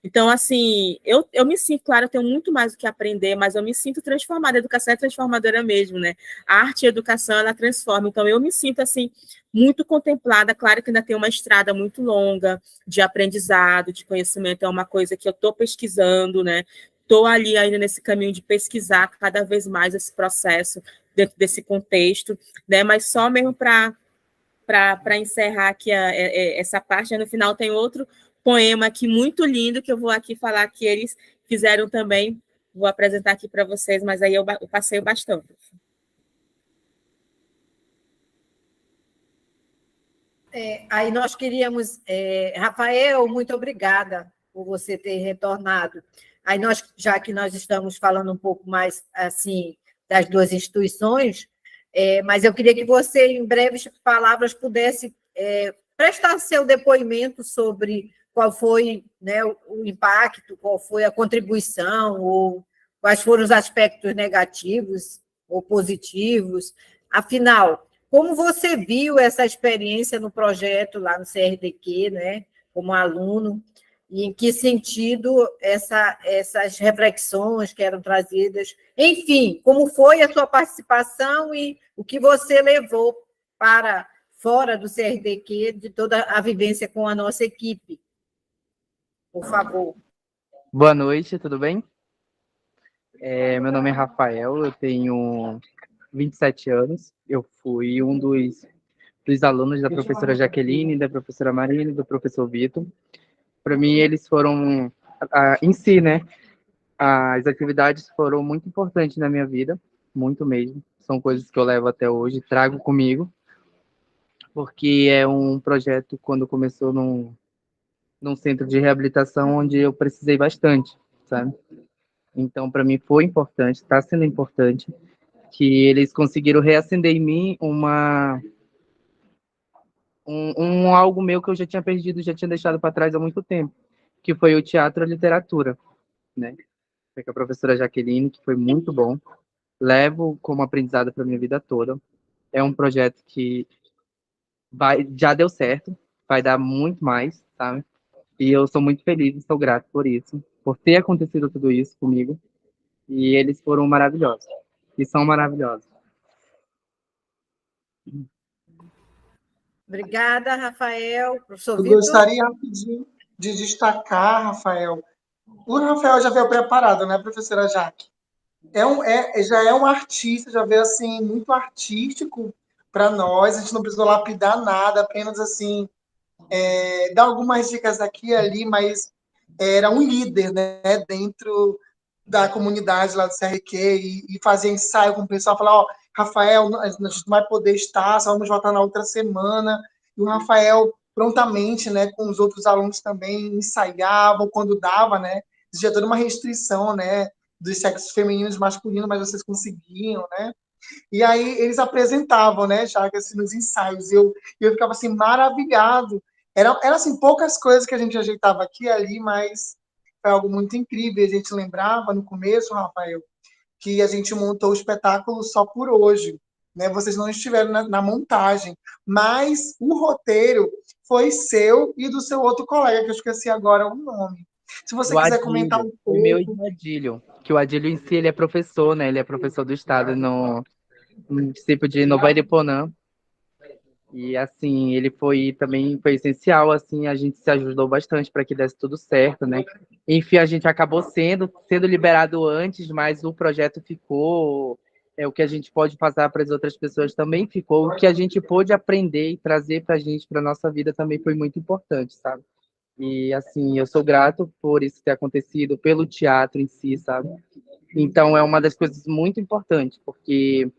Então, assim, eu me sinto, claro, eu tenho muito mais do que aprender, mas eu me sinto transformada. A educação é transformadora mesmo, né? A arte e a educação, ela transforma. Então, eu me sinto, assim, muito contemplada. Claro que ainda tem uma estrada muito longa de aprendizado, de conhecimento. É uma coisa que eu estou pesquisando, né? Estou ali ainda nesse caminho de pesquisar cada vez mais esse processo dentro desse contexto, né? Mas só mesmo para encerrar aqui essa parte, no final tem outro poema aqui muito lindo, que eu vou aqui falar que eles fizeram também, vou apresentar aqui para vocês, mas aí eu passei o bastão. Aí nós queríamos, Rafael, muito obrigada por você ter retornado. Aí nós, já que nós estamos falando um pouco mais assim das duas instituições, mas eu queria que você, em breves palavras, pudesse prestar seu depoimento sobre qual foi, né, o impacto, qual foi a contribuição, ou quais foram os aspectos negativos ou positivos. Afinal, como você viu essa experiência no projeto lá no CRDQ, né, como aluno, e em que sentido essas reflexões que eram trazidas, enfim, como foi a sua participação e o que você levou para fora do CRDQ de toda a vivência com a nossa equipe? Por favor. Boa noite, tudo bem? Meu nome é Rafael, eu tenho 27 anos, eu fui um dos alunos da professora Jaqueline, da professora Marina e do professor Vitor. Para mim, eles foram, em si, né, as atividades foram muito importantes na minha vida, muito mesmo. São coisas que eu levo até hoje, trago comigo, porque é um projeto, quando começou num centro de reabilitação, onde eu precisei bastante, sabe? Então, para mim foi importante, está sendo importante, que eles conseguiram reacender em mim algo meu que eu já tinha perdido, já tinha deixado para trás há muito tempo, que foi o teatro e a literatura, né? Foi com a professora Jaqueline, que foi muito bom. Levo como aprendizado para minha vida toda. É um projeto que já deu certo, vai dar muito mais, sabe? E eu sou muito feliz e sou grato por isso, por ter acontecido tudo isso comigo. E eles foram maravilhosos. E são maravilhosos. Obrigada, Rafael. Professor Eu Vitor? gostaria rapidinho de destacar, Rafael. O Rafael já veio preparado, né, professora Jaque? Já é um artista, já veio assim, muito artístico para nós. A gente não precisou lapidar nada, apenas assim, dar algumas dicas aqui e ali, mas era um líder, né, dentro da comunidade lá do CRQ e fazer ensaio com o pessoal, falar, ó, Rafael, a gente não vai poder estar, só vamos voltar na outra semana. E o Rafael prontamente, né, com os outros alunos também ensaiavam quando dava, né? Existia toda uma restrição, né, dos sexos femininos e masculinos, mas vocês conseguiam, né? E aí eles apresentavam, né, já que assim, nos ensaios, eu ficava assim maravilhado. Era assim poucas coisas que a gente ajeitava aqui e ali, mas foi algo muito incrível. A gente lembrava no começo, Rafael, que a gente montou o espetáculo só por hoje, né? Vocês não estiveram na montagem, mas o roteiro foi seu e do seu outro colega, que eu esqueci agora o nome. Se você quiser comentar um o meu e pouco. do Adílio, que o Adílio em si, ele é professor, né? Ele é professor do estado no município de Nova Iriponã. E assim, ele também foi essencial, assim, a gente se ajudou bastante para que desse tudo certo, né? Enfim, a gente acabou sendo liberado antes, mas o projeto ficou o que a gente pode passar para as outras pessoas também ficou, o que a gente pôde aprender e trazer para a gente, para a nossa vida, também foi muito importante, sabe? E, assim, eu sou grato por isso ter acontecido, pelo teatro em si, sabe? Então, é uma das coisas muito importantes, porque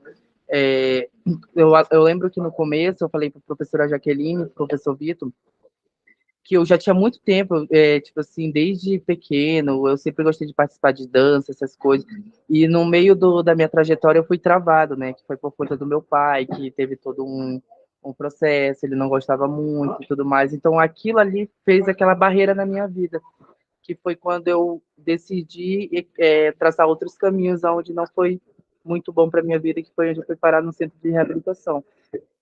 eu lembro que no começo eu falei para a professora Jaqueline, pro professor Vitor, que eu já tinha muito tempo, tipo assim, desde pequeno, eu sempre gostei de participar de dança, essas coisas, e no meio da minha trajetória eu fui travado, né, que foi por conta do meu pai, que teve todo um processo, ele não gostava muito e tudo mais, então aquilo ali fez aquela barreira na minha vida, que foi quando eu decidi traçar outros caminhos, onde não foi muito bom para minha vida, que foi onde eu fui parar no centro de reabilitação.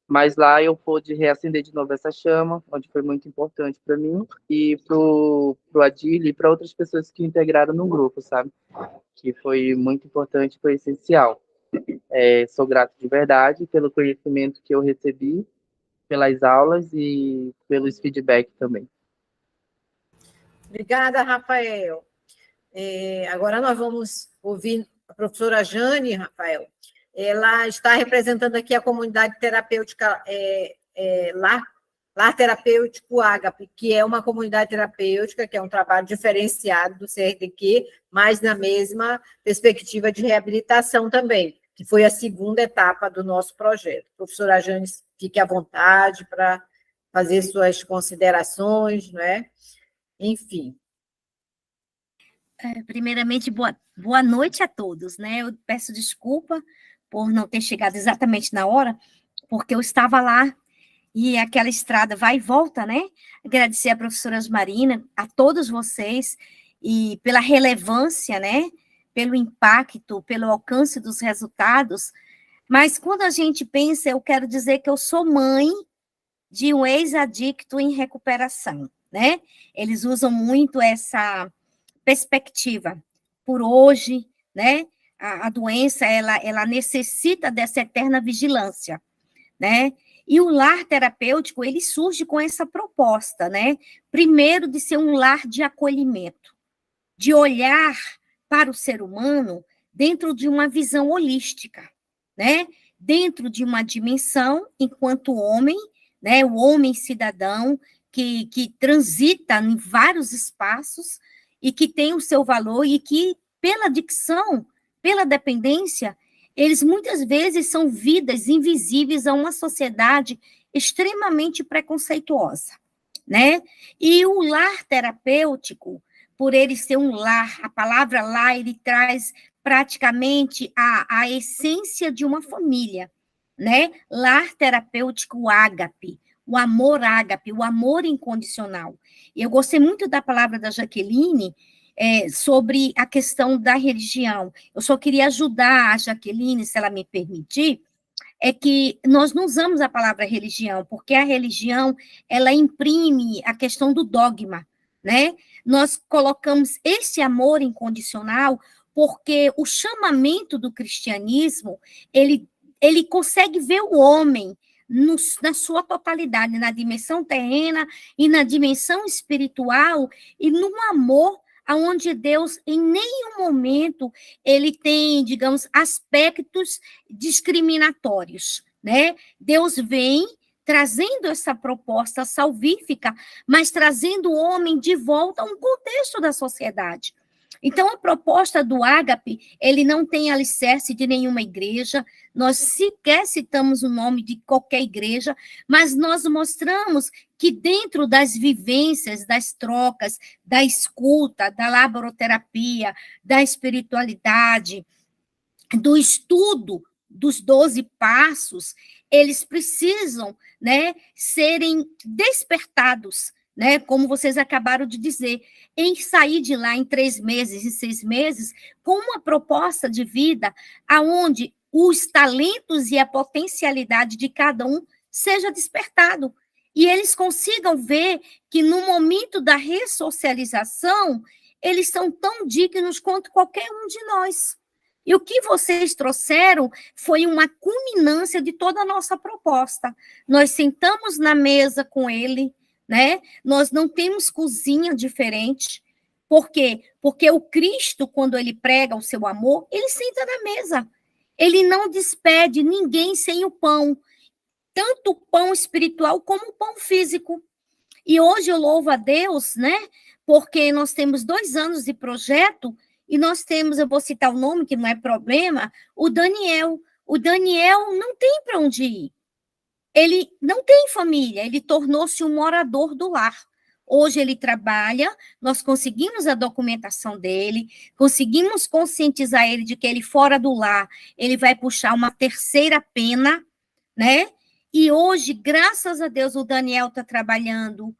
Mas lá eu pude reacender de novo essa chama, onde foi muito importante para mim e pro Adílio e para outras pessoas que integraram no grupo, sabe? Que foi muito importante, foi essencial. Sou grato de verdade pelo conhecimento que eu recebi, pelas aulas e pelos feedbacks também. Obrigada, Rafael. Agora nós vamos ouvir a professora Jane, Rafael. Ela está representando aqui a comunidade terapêutica Lar Terapêutico Ágape, que é uma comunidade terapêutica, que é um trabalho diferenciado do CRTQ, mas na mesma perspectiva de reabilitação também, que foi a segunda etapa do nosso projeto. Professora Jane, fique à vontade para fazer suas considerações, não é? Enfim. Primeiramente, boa noite a todos, né? Eu peço desculpa por não ter chegado exatamente na hora, porque eu estava lá e aquela estrada vai e volta, né? Agradecer a professora Marina, a todos vocês, e pela relevância, né? Pelo impacto, pelo alcance dos resultados. Mas quando a gente pensa, eu quero dizer que eu sou mãe de um ex-adicto em recuperação, né? Eles usam muito essa perspectiva. Por hoje, né? A doença, ela necessita dessa eterna vigilância, né? E o lar terapêutico, ele surge com essa proposta, né? Primeiro, de ser um lar de acolhimento, de olhar para o ser humano dentro de uma visão holística, né? Dentro de uma dimensão, enquanto homem, né? O homem cidadão que transita em vários espaços e que tem o seu valor e que, pela adicção, pela dependência, eles muitas vezes são vidas invisíveis a uma sociedade extremamente preconceituosa, né? E o lar terapêutico, por ele ser um lar, a palavra lar, ele traz praticamente a essência de uma família, né? Lar terapêutico ágape, o amor ágape, o amor incondicional. E eu gostei muito da palavra da Jaqueline, sobre a questão da religião. Eu só queria ajudar a Jaqueline, se ela me permitir, é que nós não usamos a palavra religião, porque a religião, ela imprime a questão do dogma, né? Nós colocamos esse amor incondicional porque o chamamento do cristianismo, ele consegue ver o homem na sua totalidade, na dimensão terrena e na dimensão espiritual, e no amor aonde Deus, em nenhum momento, ele tem, digamos, aspectos discriminatórios, né? Deus vem trazendo essa proposta salvífica, mas trazendo o homem de volta a um contexto da sociedade. Então, a proposta do Ágape, ele não tem alicerce de nenhuma igreja, nós sequer citamos o nome de qualquer igreja, mas nós mostramos que dentro das vivências, das trocas, da escuta, da laboroterapia, da espiritualidade, do estudo dos 12 passos, eles precisam, né, serem despertados, né, como vocês acabaram de dizer, em sair de lá em 3 meses, em 6 meses, com uma proposta de vida aonde os talentos e a potencialidade de cada um seja despertado, e eles consigam ver que no momento da ressocialização, eles são tão dignos quanto qualquer um de nós. E o que vocês trouxeram foi uma culminância de toda a nossa proposta. Nós sentamos na mesa com ele, né? Nós não temos cozinha diferente. Por quê? Porque o Cristo, quando ele prega o seu amor, ele senta na mesa. Ele não despede ninguém sem o pão, tanto o pão espiritual como o pão físico. E hoje eu louvo a Deus, né? Porque nós temos 2 anos de projeto e nós temos, eu vou citar o nome, que não é problema, o Daniel. O Daniel não tem para onde ir. Ele não tem família, ele tornou-se um morador do lar. Hoje ele trabalha, nós conseguimos a documentação dele, conseguimos conscientizar ele de que ele fora do lar, ele vai puxar uma terceira pena, né? E hoje, graças a Deus, o Daniel está trabalhando,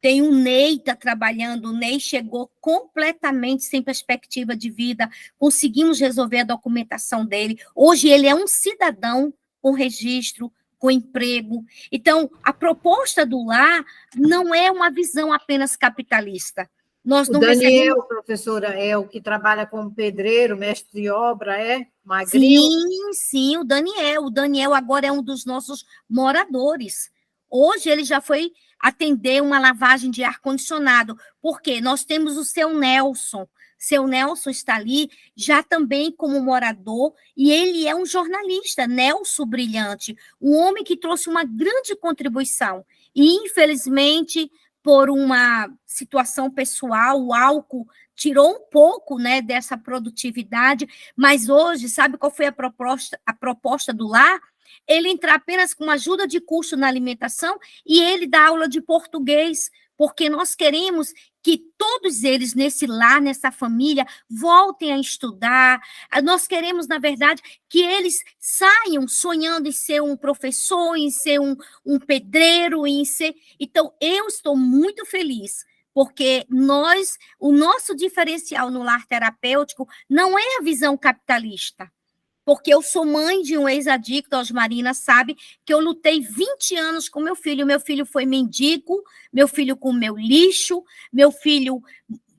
tem o Ney está trabalhando, o Ney chegou completamente sem perspectiva de vida, conseguimos resolver a documentação dele. Hoje ele é um cidadão com registro, com emprego. Então, a proposta do lar não é uma visão apenas capitalista. Nós não o Daniel, recebemos... professora, é o que trabalha como pedreiro, mestre de obra, é? Magrinho? Sim, o Daniel. O Daniel agora é um dos nossos moradores. Hoje ele já foi atender uma lavagem de ar-condicionado, porque nós temos o seu Nelson. Seu Nelson está ali já também como morador, e ele é um jornalista, Nelson Brilhante, um homem que trouxe uma grande contribuição. E, infelizmente, por uma situação pessoal, o álcool tirou um pouco, né, dessa produtividade, mas hoje, sabe qual foi a proposta do lar? Ele entrar apenas com ajuda de custo na alimentação e ele dá aula de português, porque nós queremos que todos eles nesse lar, nessa família, voltem a estudar. Nós queremos, na verdade, que eles saiam sonhando em ser um professor, em ser um pedreiro, em ser... Então, eu estou muito feliz, porque o nosso diferencial no lar terapêutico não é a visão capitalista. Porque eu sou mãe de um ex-adicto, a Osmarina sabe, que eu lutei 20 anos com meu filho foi mendigo, meu filho comeu lixo, meu filho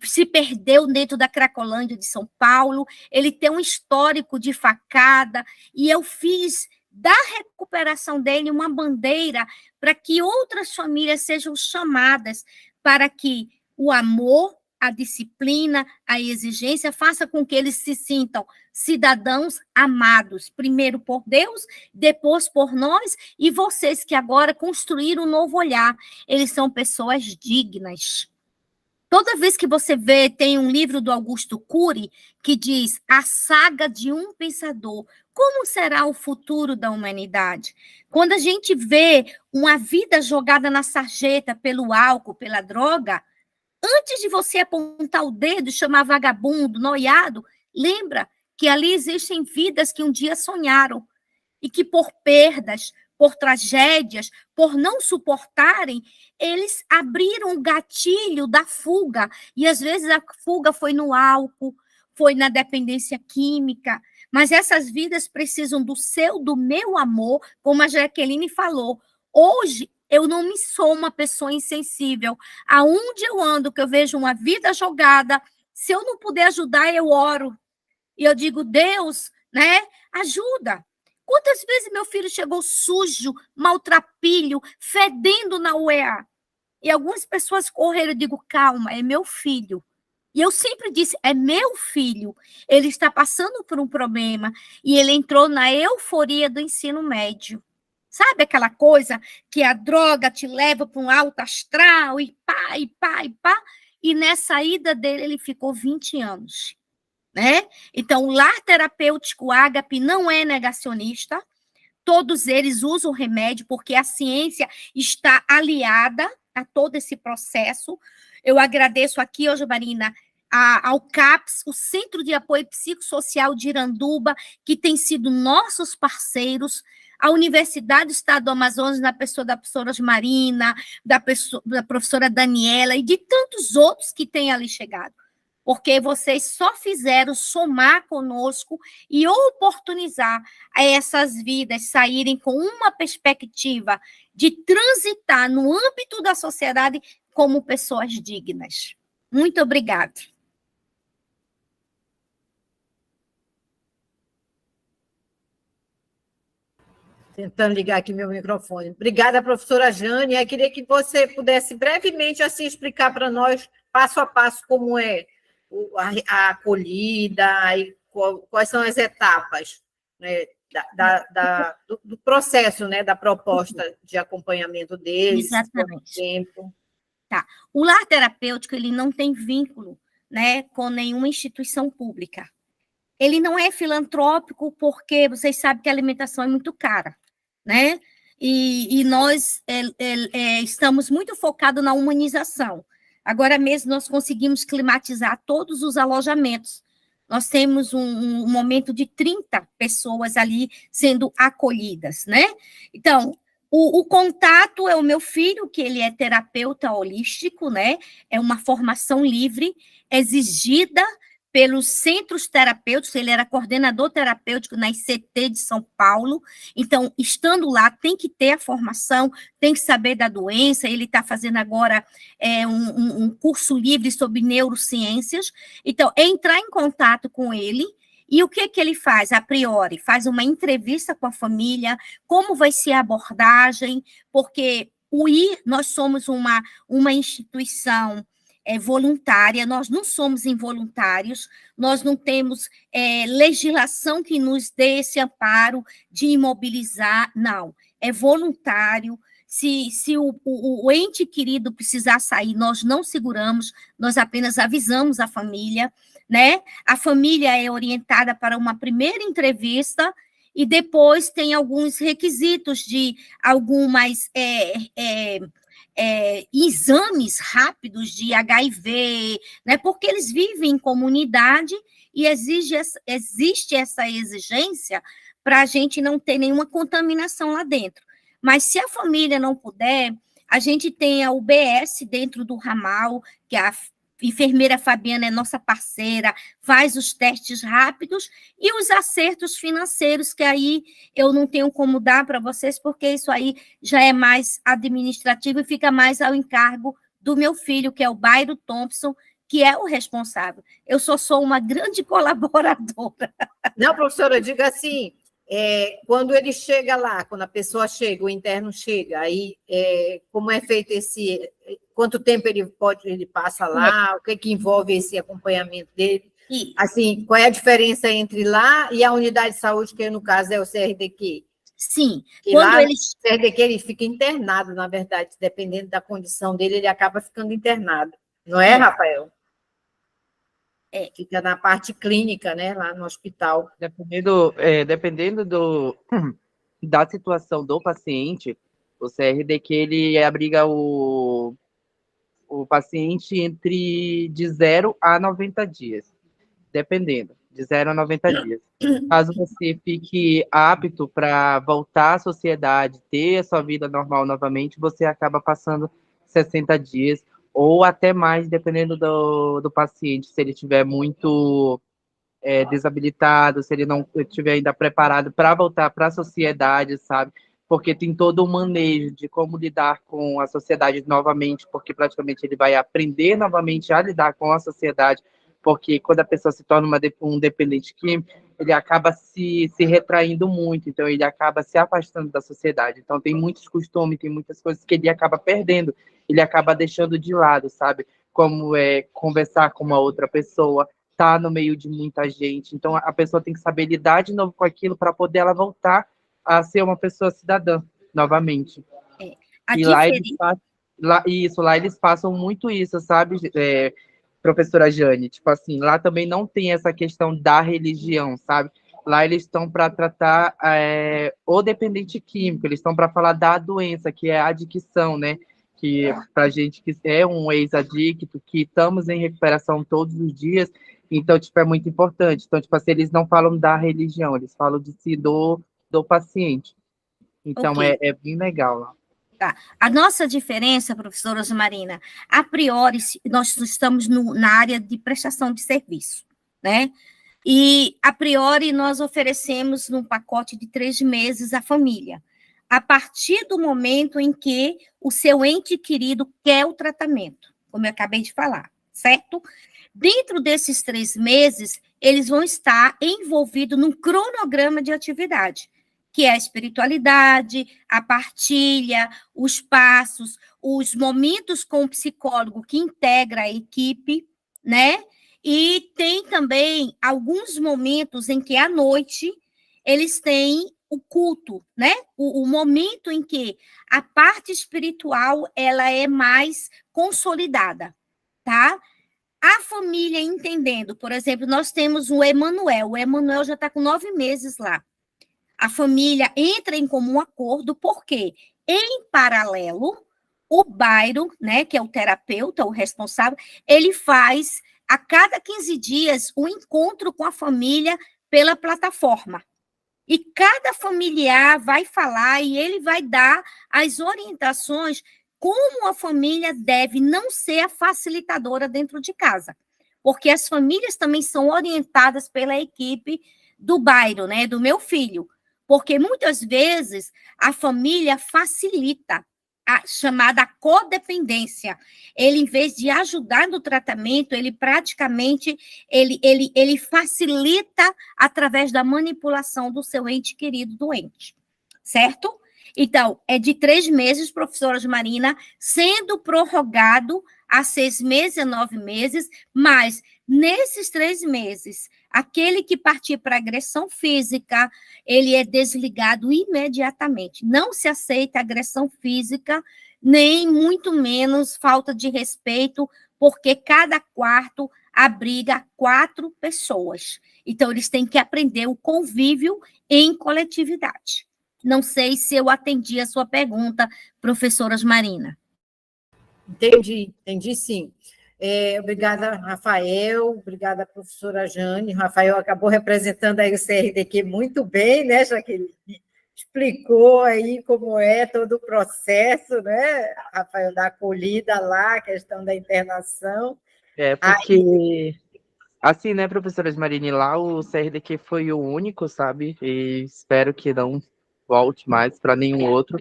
se perdeu dentro da Cracolândia de São Paulo, ele tem um histórico de facada, e eu fiz da recuperação dele uma bandeira para que outras famílias sejam chamadas para que o amor, a disciplina, a exigência, faça com que eles se sintam cidadãos amados, primeiro por Deus, depois por nós, e vocês que agora construíram um novo olhar. Eles são pessoas dignas. Toda vez que você vê, tem um livro do Augusto Cury que diz A Saga de um Pensador. Como será o futuro da humanidade? Quando a gente vê uma vida jogada na sarjeta pelo álcool, pela droga, antes de você apontar o dedo e chamar vagabundo, noiado, lembra que ali existem vidas que um dia sonharam e que por perdas, por tragédias, por não suportarem, eles abriram o gatilho da fuga. E às vezes a fuga foi no álcool, foi na dependência química, mas essas vidas precisam do meu amor, como a Jaqueline falou. Hoje, eu não me sou uma pessoa insensível. Aonde eu ando, que eu vejo uma vida jogada, se eu não puder ajudar, eu oro. E eu digo, Deus, né, ajuda. Quantas vezes meu filho chegou sujo, maltrapilho, fedendo na UEA? E algumas pessoas correram, eu digo, calma, é meu filho. E eu sempre disse, é meu filho. Ele está passando por um problema e ele entrou na euforia do ensino médio. Sabe aquela coisa que a droga te leva para um alto astral e pá, e pá, e pá? E nessa ida dele, ele ficou 20 anos. Né? Então, o lar terapêutico Ágape não é negacionista. Todos eles usam remédio porque a ciência está aliada a todo esse processo. Eu agradeço aqui, hoje, Marina, ao CAPS, o Centro de Apoio Psicossocial de Iranduba, que tem sido nossos parceiros, a Universidade do Estado do Amazonas, na pessoa da professora Marina, da professora Daniela e de tantos outros que têm ali chegado. Porque vocês só fizeram somar conosco e oportunizar essas vidas saírem com uma perspectiva de transitar no âmbito da sociedade como pessoas dignas. Muito obrigada. Tentando ligar aqui meu microfone. Obrigada, professora Jane. Eu queria que você pudesse brevemente assim explicar para nós, passo a passo, como é a acolhida e quais são as etapas. né, do processo, né, da proposta de acompanhamento deles. Exatamente. Tempo. Tá. O lar terapêutico, ele não tem vínculo, né, com nenhuma instituição pública. Ele não é filantrópico porque vocês sabem que a alimentação é muito cara, né? E nós estamos muito focados na humanização. Agora mesmo nós conseguimos climatizar todos os alojamentos. Nós temos um momento de 30 pessoas ali sendo acolhidas, né? Então, o contato é o meu filho, que ele é terapeuta holístico, né? É uma formação livre, exigida pelos centros terapêuticos, ele era coordenador terapêutico na ICT de São Paulo, então, estando lá, tem que ter a formação, tem que saber da doença, ele está fazendo agora um curso livre sobre neurociências, então, é entrar em contato com ele, e o que ele faz, a priori? Faz uma entrevista com a família, como vai ser a abordagem, porque nós somos uma instituição voluntária, nós não somos involuntários, nós não temos legislação que nos dê esse amparo de imobilizar, não, é voluntário. Se o ente querido precisar sair, nós não seguramos, nós apenas avisamos a família, né? A família é orientada para uma primeira entrevista e depois tem alguns requisitos de algumas exames rápidos de HIV, né? Porque eles vivem em comunidade e existe essa exigência para a gente não ter nenhuma contaminação lá dentro. Mas se a família não puder, a gente tem a UBS dentro do ramal, que a enfermeira Fabiana é nossa parceira, faz os testes rápidos e os acertos financeiros, que aí eu não tenho como dar para vocês, porque isso aí já é mais administrativo e fica mais ao encargo do meu filho, que é o Bairo Thompson, que é o responsável. Eu só sou uma grande colaboradora. Não, professora, diga assim, quando ele chega lá, quando a pessoa chega, o interno chega, aí como é feito quanto tempo ele passa lá, o que envolve esse acompanhamento dele? E, assim, qual é a diferença entre lá e a unidade de saúde, que no caso é o CRDQ? Sim. E quando lá, o CRDQ, ele fica internado, na verdade, dependendo da condição dele, ele acaba ficando internado. Não é, Rafael? Fica na parte clínica, né, lá no hospital. Dependendo da situação do paciente, o CRDQ, ele abriga o paciente de 0 a 90 dias, dependendo, de 0 a 90 dias. Caso você fique apto para voltar à sociedade, ter a sua vida normal novamente, você acaba passando 60 dias, ou até mais, dependendo do paciente, se ele estiver muito desabilitado, se ele não estiver ainda preparado para voltar para a sociedade, sabe? Porque tem todo um manejo de como lidar com a sociedade novamente, porque praticamente ele vai aprender novamente a lidar com a sociedade, porque quando a pessoa se torna um dependente químico, ele acaba se retraindo muito, então ele acaba se afastando da sociedade. Então tem muitos costumes, tem muitas coisas que ele acaba perdendo, ele acaba deixando de lado, sabe? Como conversar com uma outra pessoa, estar no meio de muita gente. Então a pessoa tem que saber lidar de novo com aquilo para poder ela voltar a ser uma pessoa cidadã novamente. E lá eles passam muito isso, sabe, professora Jane? Tipo assim, lá também não tem essa questão da religião, sabe? Lá eles estão para tratar o dependente químico, eles estão para falar da doença, que é a adicção, né? Que para gente que é um ex-adicto, que estamos em recuperação todos os dias, então, tipo, é muito importante. Então, tipo assim, eles não falam da religião, eles falam de si do paciente. Então, okay. É bem legal lá. Tá. A nossa diferença, professora Osmarina, a priori, nós estamos na área de prestação de serviço, né? E, a priori, nós oferecemos num pacote de 3 meses à família, a partir do momento em que o seu ente querido quer o tratamento, como eu acabei de falar, certo? Dentro desses 3 meses, eles vão estar envolvidos num cronograma de atividade, que é a espiritualidade, a partilha, os passos, os momentos com o psicólogo que integra a equipe, né? E tem também alguns momentos em que, à noite, eles têm o culto, né? O momento em que a parte espiritual ela é mais consolidada, tá? A família entendendo, por exemplo, nós temos o Emanuel já está com 9 meses lá. A família entra em comum acordo, porque, em paralelo, o Bairo, né, que é o terapeuta, o responsável, ele faz, a cada 15 dias, um encontro com a família pela plataforma. E cada familiar vai falar e ele vai dar as orientações como a família deve não ser a facilitadora dentro de casa. Porque as famílias também são orientadas pela equipe do Bairo, né, do meu filho. Porque muitas vezes a família facilita a chamada codependência. Ele, em vez de ajudar no tratamento, ele praticamente ele facilita através da manipulação do seu ente querido doente, certo? Então, é de 3 meses, professora Marina, sendo prorrogado a 6 meses, a 9 meses, mas nesses 3 meses, aquele que partir para agressão física, ele é desligado imediatamente. Não se aceita agressão física, nem muito menos falta de respeito, porque cada quarto abriga 4 pessoas. Então, eles têm que aprender o convívio em coletividade. Não sei se eu atendi a sua pergunta, professora Marina. Entendi sim. Obrigada, Rafael, obrigada, professora Jane. Rafael acabou representando aí o CRDQ muito bem, né, Jaqueline? Explicou aí como é todo o processo, né, Rafael, da acolhida lá, a questão da internação. Porque, assim, né, professora Marine, lá o CRDQ foi o único, sabe? E espero que não volte mais para nenhum outro.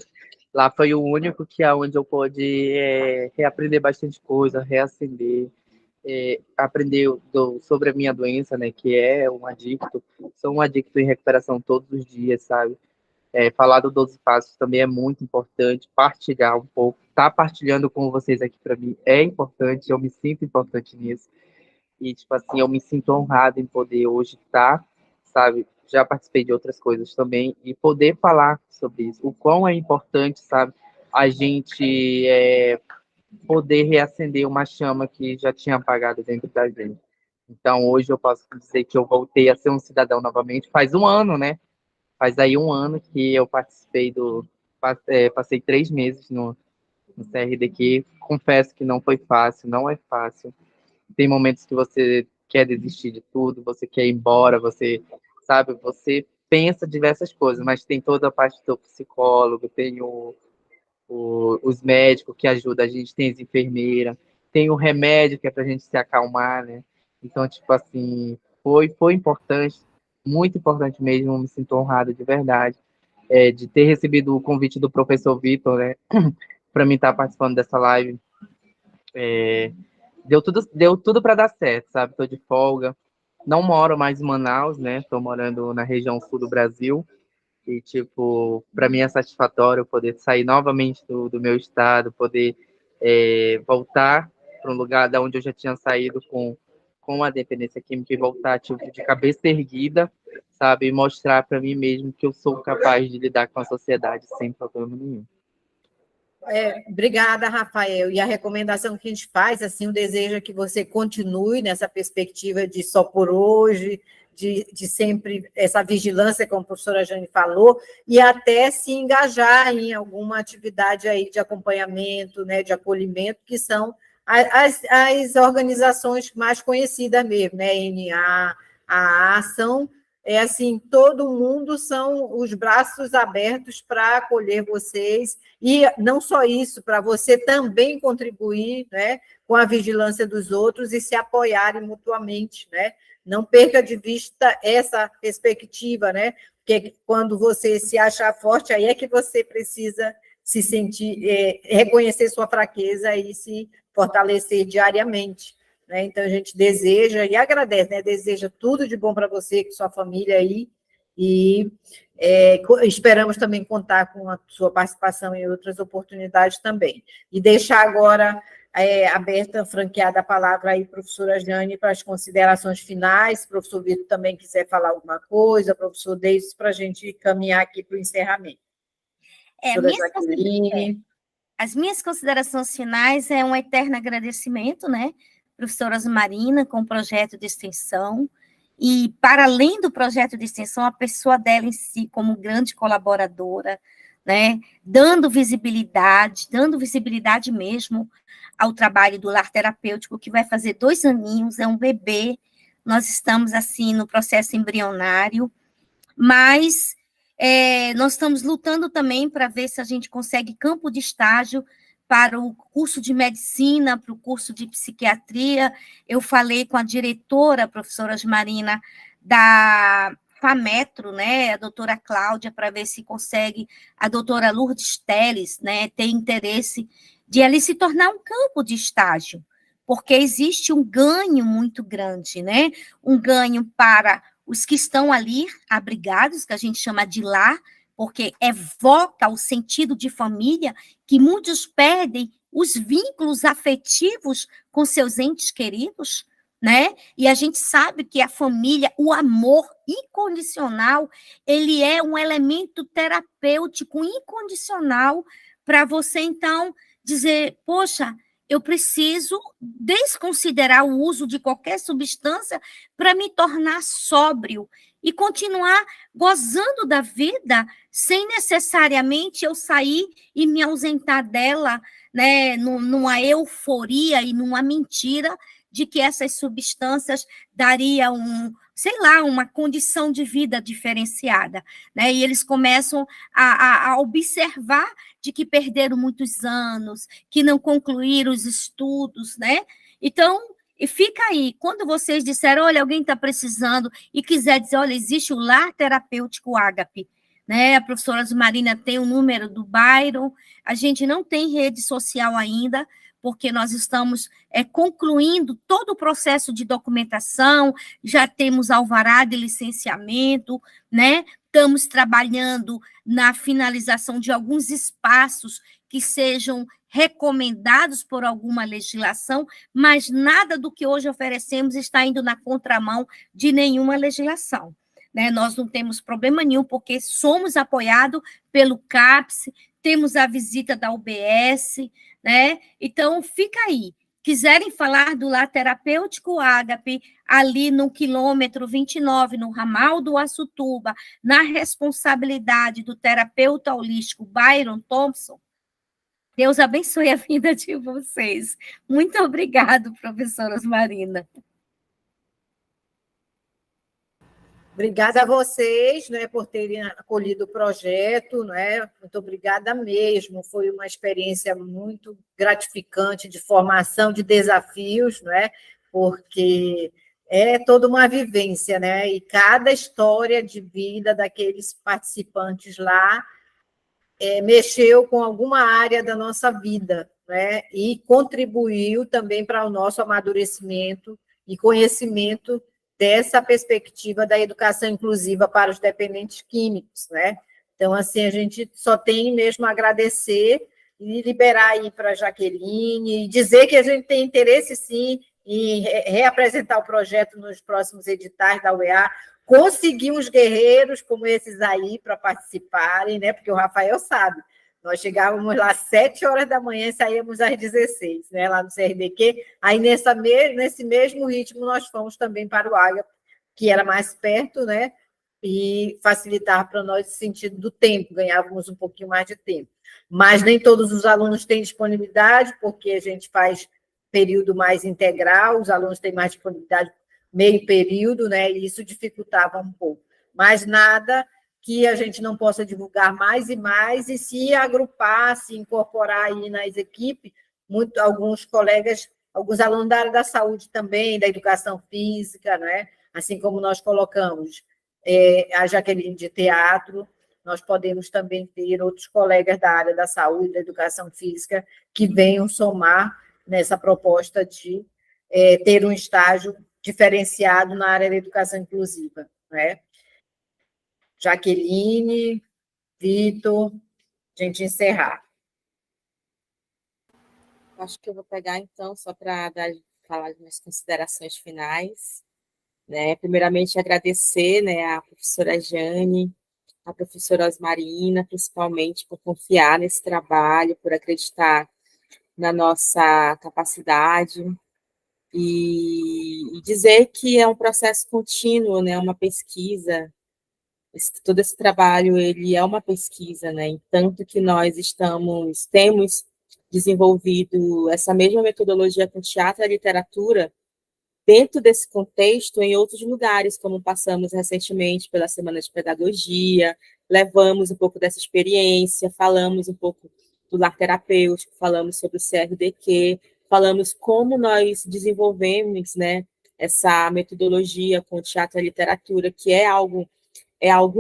Lá foi o único que é onde eu pude reaprender bastante coisa, reacender, aprender sobre a minha doença, né, que é um adicto. Sou um adicto em recuperação todos os dias, sabe? Falar do 12 Passos também é muito importante, partilhar um pouco. Estar partilhando com vocês aqui para mim é importante, eu me sinto importante nisso. E, tipo assim, eu me sinto honrado em poder hoje estar, sabe? Já participei de outras coisas também, e poder falar sobre isso. O quão é importante, sabe? A gente poder reacender uma chama que já tinha apagado dentro da gente. Então, hoje eu posso dizer que eu voltei a ser um cidadão novamente. Faz um ano, né? Faz aí um ano que eu participei passei 3 meses no CRDQ. Confesso que não foi fácil, não é fácil. Tem momentos que você quer desistir de tudo, você quer ir embora, você, sabe, você pensa diversas coisas, mas tem toda a parte do psicólogo, tem os médicos que ajudam a gente, tem as enfermeiras, tem o remédio que é pra gente se acalmar, né? Então, tipo assim, foi importante, muito importante mesmo, eu me sinto honrado de verdade, de ter recebido o convite do professor Vitor, né, para mim estar participando dessa live. Deu tudo para dar certo, sabe? Tô de folga. Não moro mais em Manaus, né? Tô morando na região sul do Brasil. E, tipo, para mim é satisfatório poder sair novamente do meu estado, poder voltar para um lugar da onde eu já tinha saído com a dependência química e voltar, tipo, de cabeça erguida, sabe? E mostrar para mim mesmo que eu sou capaz de lidar com a sociedade sem problema nenhum. Obrigada, Rafael. E a recomendação que a gente faz, assim, o desejo é que você continue nessa perspectiva de só por hoje, de sempre essa vigilância, como a professora Jane falou, e até se engajar em alguma atividade aí de acompanhamento, né, de acolhimento, que são as organizações mais conhecidas mesmo, né, NA, a ação. Assim, todo mundo são os braços abertos para acolher vocês, e não só isso, para você também contribuir, né, com a vigilância dos outros e se apoiarem mutuamente, né? Não perca de vista essa perspectiva, né? Porque quando você se achar forte, aí é que você precisa se sentir, reconhecer sua fraqueza e se fortalecer diariamente. Né? Então, a gente deseja e agradece, né? Deseja tudo de bom para você, com sua família aí, e esperamos também contar com a sua participação em outras oportunidades também. E deixar agora aberta, franqueada a palavra aí, professora Jane, para as considerações finais. Se o professor Vitor também quiser falar alguma coisa, professor Deis, para a gente caminhar aqui para o encerramento. Professora Jaqueline. As minhas considerações finais é um eterno agradecimento, né, professora Marina, com o projeto de extensão, e, para além do projeto de extensão, a pessoa dela em si, como grande colaboradora, né, dando visibilidade mesmo ao trabalho do lar terapêutico, que vai fazer 2 aninhos, é um bebê, nós estamos, assim, no processo embrionário, mas nós estamos lutando também para ver se a gente consegue campo de estágio para o curso de medicina, para o curso de psiquiatria. Eu falei com a diretora, a professora Marina, da FAMetro, né, a doutora Cláudia, para ver se consegue a doutora Lourdes Teles, né, ter interesse de ali se tornar um campo de estágio, porque existe um ganho muito grande, né, um ganho para os que estão ali abrigados, que a gente chama de lar, porque evoca o sentido de família, que muitos perdem os vínculos afetivos com seus entes queridos, né? E a gente sabe que a família, o amor incondicional, ele é um elemento terapêutico incondicional para você, então, dizer, poxa, eu preciso desconsiderar o uso de qualquer substância para me tornar sóbrio e continuar gozando da vida sem necessariamente eu sair e me ausentar dela, né, numa euforia e numa mentira de que essas substâncias dariam sei lá, uma condição de vida diferenciada, né? E eles começam a observar de que perderam muitos anos, que não concluíram os estudos, né? Então, e fica aí, quando vocês disseram, olha, alguém está precisando e quiser dizer, olha, existe o Lar Terapêutico Ágape, né? A professora Marina tem o número do Byron, a gente não tem rede social ainda, porque nós estamos concluindo todo o processo de documentação, já temos alvará de licenciamento, né? Estamos trabalhando na finalização de alguns espaços que sejam recomendados por alguma legislação, mas nada do que hoje oferecemos está indo na contramão de nenhuma legislação. Né? Nós não temos problema nenhum, porque somos apoiados pelo CAPS, temos a visita da UBS, né? Então, fica aí. Quiserem falar do Lar Terapêutico Ágape, ali no quilômetro 29, no ramal do Açutuba, na responsabilidade do terapeuta holístico Byron Thompson, Deus abençoe a vida de vocês. Muito obrigado, professora Marina. Obrigada a vocês, né, por terem acolhido o projeto, né? Muito obrigada mesmo. Foi uma experiência muito gratificante de formação, de desafios, né? Porque é toda uma vivência, né? E cada história de vida daqueles participantes lá mexeu com alguma área da nossa vida, né? E contribuiu também para o nosso amadurecimento e conhecimento dessa perspectiva da educação inclusiva para os dependentes químicos, né? Então, assim, a gente só tem mesmo a agradecer e liberar aí para a Jaqueline, e dizer que a gente tem interesse, sim, em reapresentar o projeto nos próximos editais da UEA, conseguir uns guerreiros como esses aí para participarem, né? Porque o Rafael sabe, nós chegávamos lá às 7 horas da manhã e saíamos às 16, né? Lá no CRDQ. Aí, nesse mesmo ritmo, nós fomos também para o Ágape, que era mais perto, né? E facilitar para nós o sentido do tempo, ganhávamos um pouquinho mais de tempo. Mas nem todos os alunos têm disponibilidade, porque a gente faz período mais integral, os alunos têm mais disponibilidade meio período, né? E isso dificultava um pouco. Mas nada que a gente não possa divulgar mais e mais, e se agrupar, se incorporar aí nas equipes, alguns colegas, alguns alunos da área da saúde também, da educação física, né? Assim como nós colocamos a Jaqueline de teatro, nós podemos também ter outros colegas da área da saúde, da educação física, que venham somar nessa proposta de ter um estágio diferenciado na área da educação inclusiva, né? Jaqueline, Vitor, a gente encerrar. acho que eu vou pegar, então, só para falar as minhas considerações finais, né? Primeiramente, agradecer, né, a professora Jane, a professora Osmarina, principalmente, por confiar nesse trabalho, por acreditar na nossa capacidade, e dizer que é um processo contínuo, né, uma pesquisa. Todo esse trabalho ele é uma pesquisa, né? E tanto que nós temos desenvolvido essa mesma metodologia com teatro e literatura dentro desse contexto em outros lugares, como passamos recentemente pela Semana de Pedagogia, levamos um pouco dessa experiência, falamos um pouco do lar terapêutico, falamos sobre o CRDQ, falamos como nós desenvolvemos, né, essa metodologia com teatro e literatura, que é algo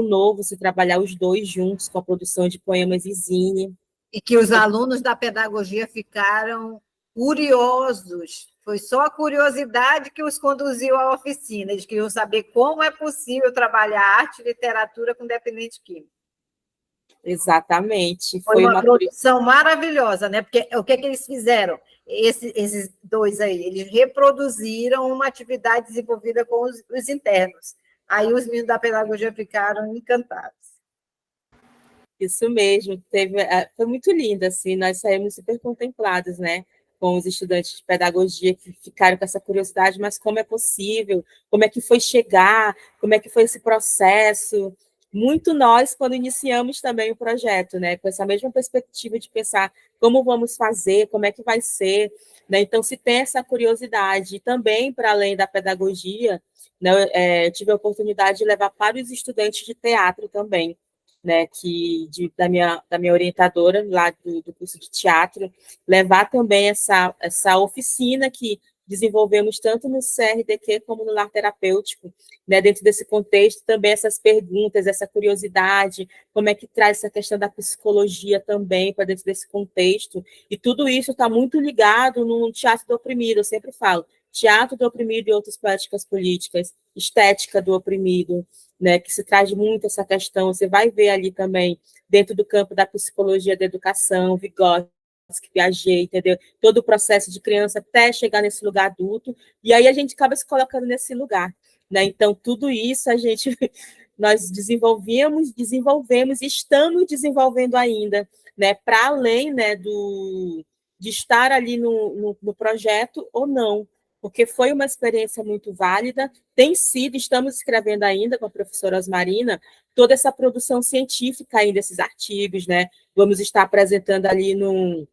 novo se trabalhar os dois juntos com a produção de poemas e zine. E que os alunos da pedagogia ficaram curiosos. Foi só a curiosidade que os conduziu à oficina. Eles queriam saber como é possível trabalhar arte e literatura com dependente químico. Exatamente. Foi uma produção maravilhosa, né? Porque o que é que eles fizeram? Esses dois aí, eles reproduziram uma atividade desenvolvida com os internos. Aí os meninos da pedagogia ficaram encantados. Isso mesmo, foi muito lindo, assim, nós saímos super contemplados, né, com os estudantes de pedagogia que ficaram com essa curiosidade, mas como é possível, como é que foi chegar, como é que foi esse processo, muito nós, quando iniciamos também o projeto, né, com essa mesma perspectiva de pensar como vamos fazer, como é que vai ser, né, então se tem essa curiosidade, e também, para além da pedagogia, né, eu tive a oportunidade de levar para os estudantes de teatro também, né, da minha orientadora lá do curso de teatro, levar também essa oficina que desenvolvemos tanto no CRDQ como no lar terapêutico, né, dentro desse contexto também essas perguntas, essa curiosidade, como é que traz essa questão da psicologia também para dentro desse contexto, e tudo isso está muito ligado no teatro do oprimido, eu sempre falo, teatro do oprimido e outras práticas políticas, estética do oprimido, né, que se traz muito essa questão, você vai ver ali também, dentro do campo da psicologia da educação, Vygotsky, Piaget, entendeu? Todo o processo de criança até chegar nesse lugar adulto, e aí a gente acaba se colocando nesse lugar, né? Então, tudo isso nós desenvolvemos e estamos desenvolvendo ainda, né, para além, né, de estar ali no projeto ou não, porque foi uma experiência muito válida, estamos escrevendo ainda com a professora Osmarina, toda essa produção científica ainda, esses artigos, né? Vamos estar apresentando ali no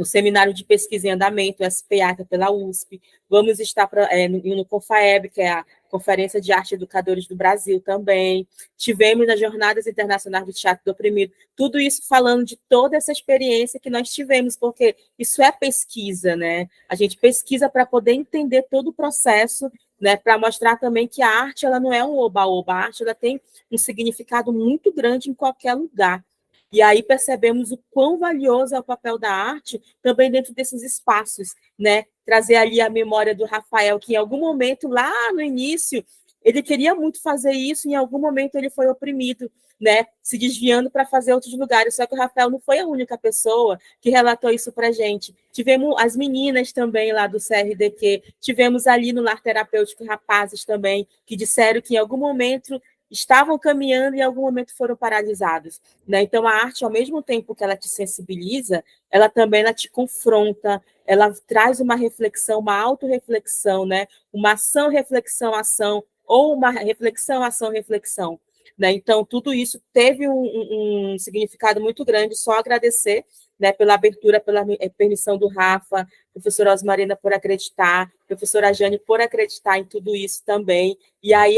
Seminário de Pesquisa em Andamento, SPA, que é pela USP, vamos estar no CONFAEB, que é a Conferência de Arte Educadores do Brasil também, tivemos nas Jornadas Internacionais do Teatro do Oprimido, tudo isso falando de toda essa experiência que nós tivemos, porque isso é pesquisa, né? A gente pesquisa para poder entender todo o processo, né? Para mostrar também que a arte ela não é um oba-oba, a arte ela tem um significado muito grande em qualquer lugar. E aí percebemos o quão valioso é o papel da arte também dentro desses espaços, né? Trazer ali a memória do Rafael, que em algum momento, lá no início, ele queria muito fazer isso, e em algum momento ele foi oprimido, né? Se desviando para fazer outros lugares. Só que o Rafael não foi a única pessoa que relatou isso para a gente. Tivemos as meninas também lá do CRDQ, tivemos ali no lar terapêutico rapazes também, que disseram que em algum momento estavam caminhando e em algum momento foram paralisados, né? Então a arte, ao mesmo tempo que ela te sensibiliza, ela também te confronta, ela traz uma reflexão, uma autorreflexão, né? Uma ação-reflexão-ação, ou uma reflexão-ação-reflexão, né? Então tudo isso teve um significado muito grande, só agradecer, né, pela abertura, pela permissão do Rafa, professora Osmarina por acreditar, professora Jane por acreditar em tudo isso também. E aí,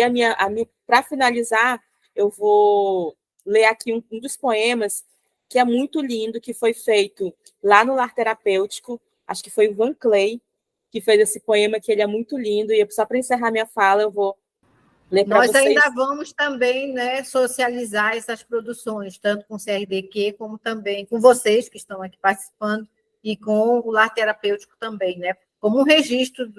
para finalizar, eu vou ler aqui um dos poemas que é muito lindo, que foi feito lá no Lar Terapêutico, acho que foi o Van Clay, que fez esse poema, que ele é muito lindo, e só para encerrar minha fala, eu vou ler para vocês. Nós ainda vamos também, né, socializar essas produções, tanto com o CRDQ, como também com vocês que estão aqui participando, e com o Lar Terapêutico também, né? Como um registro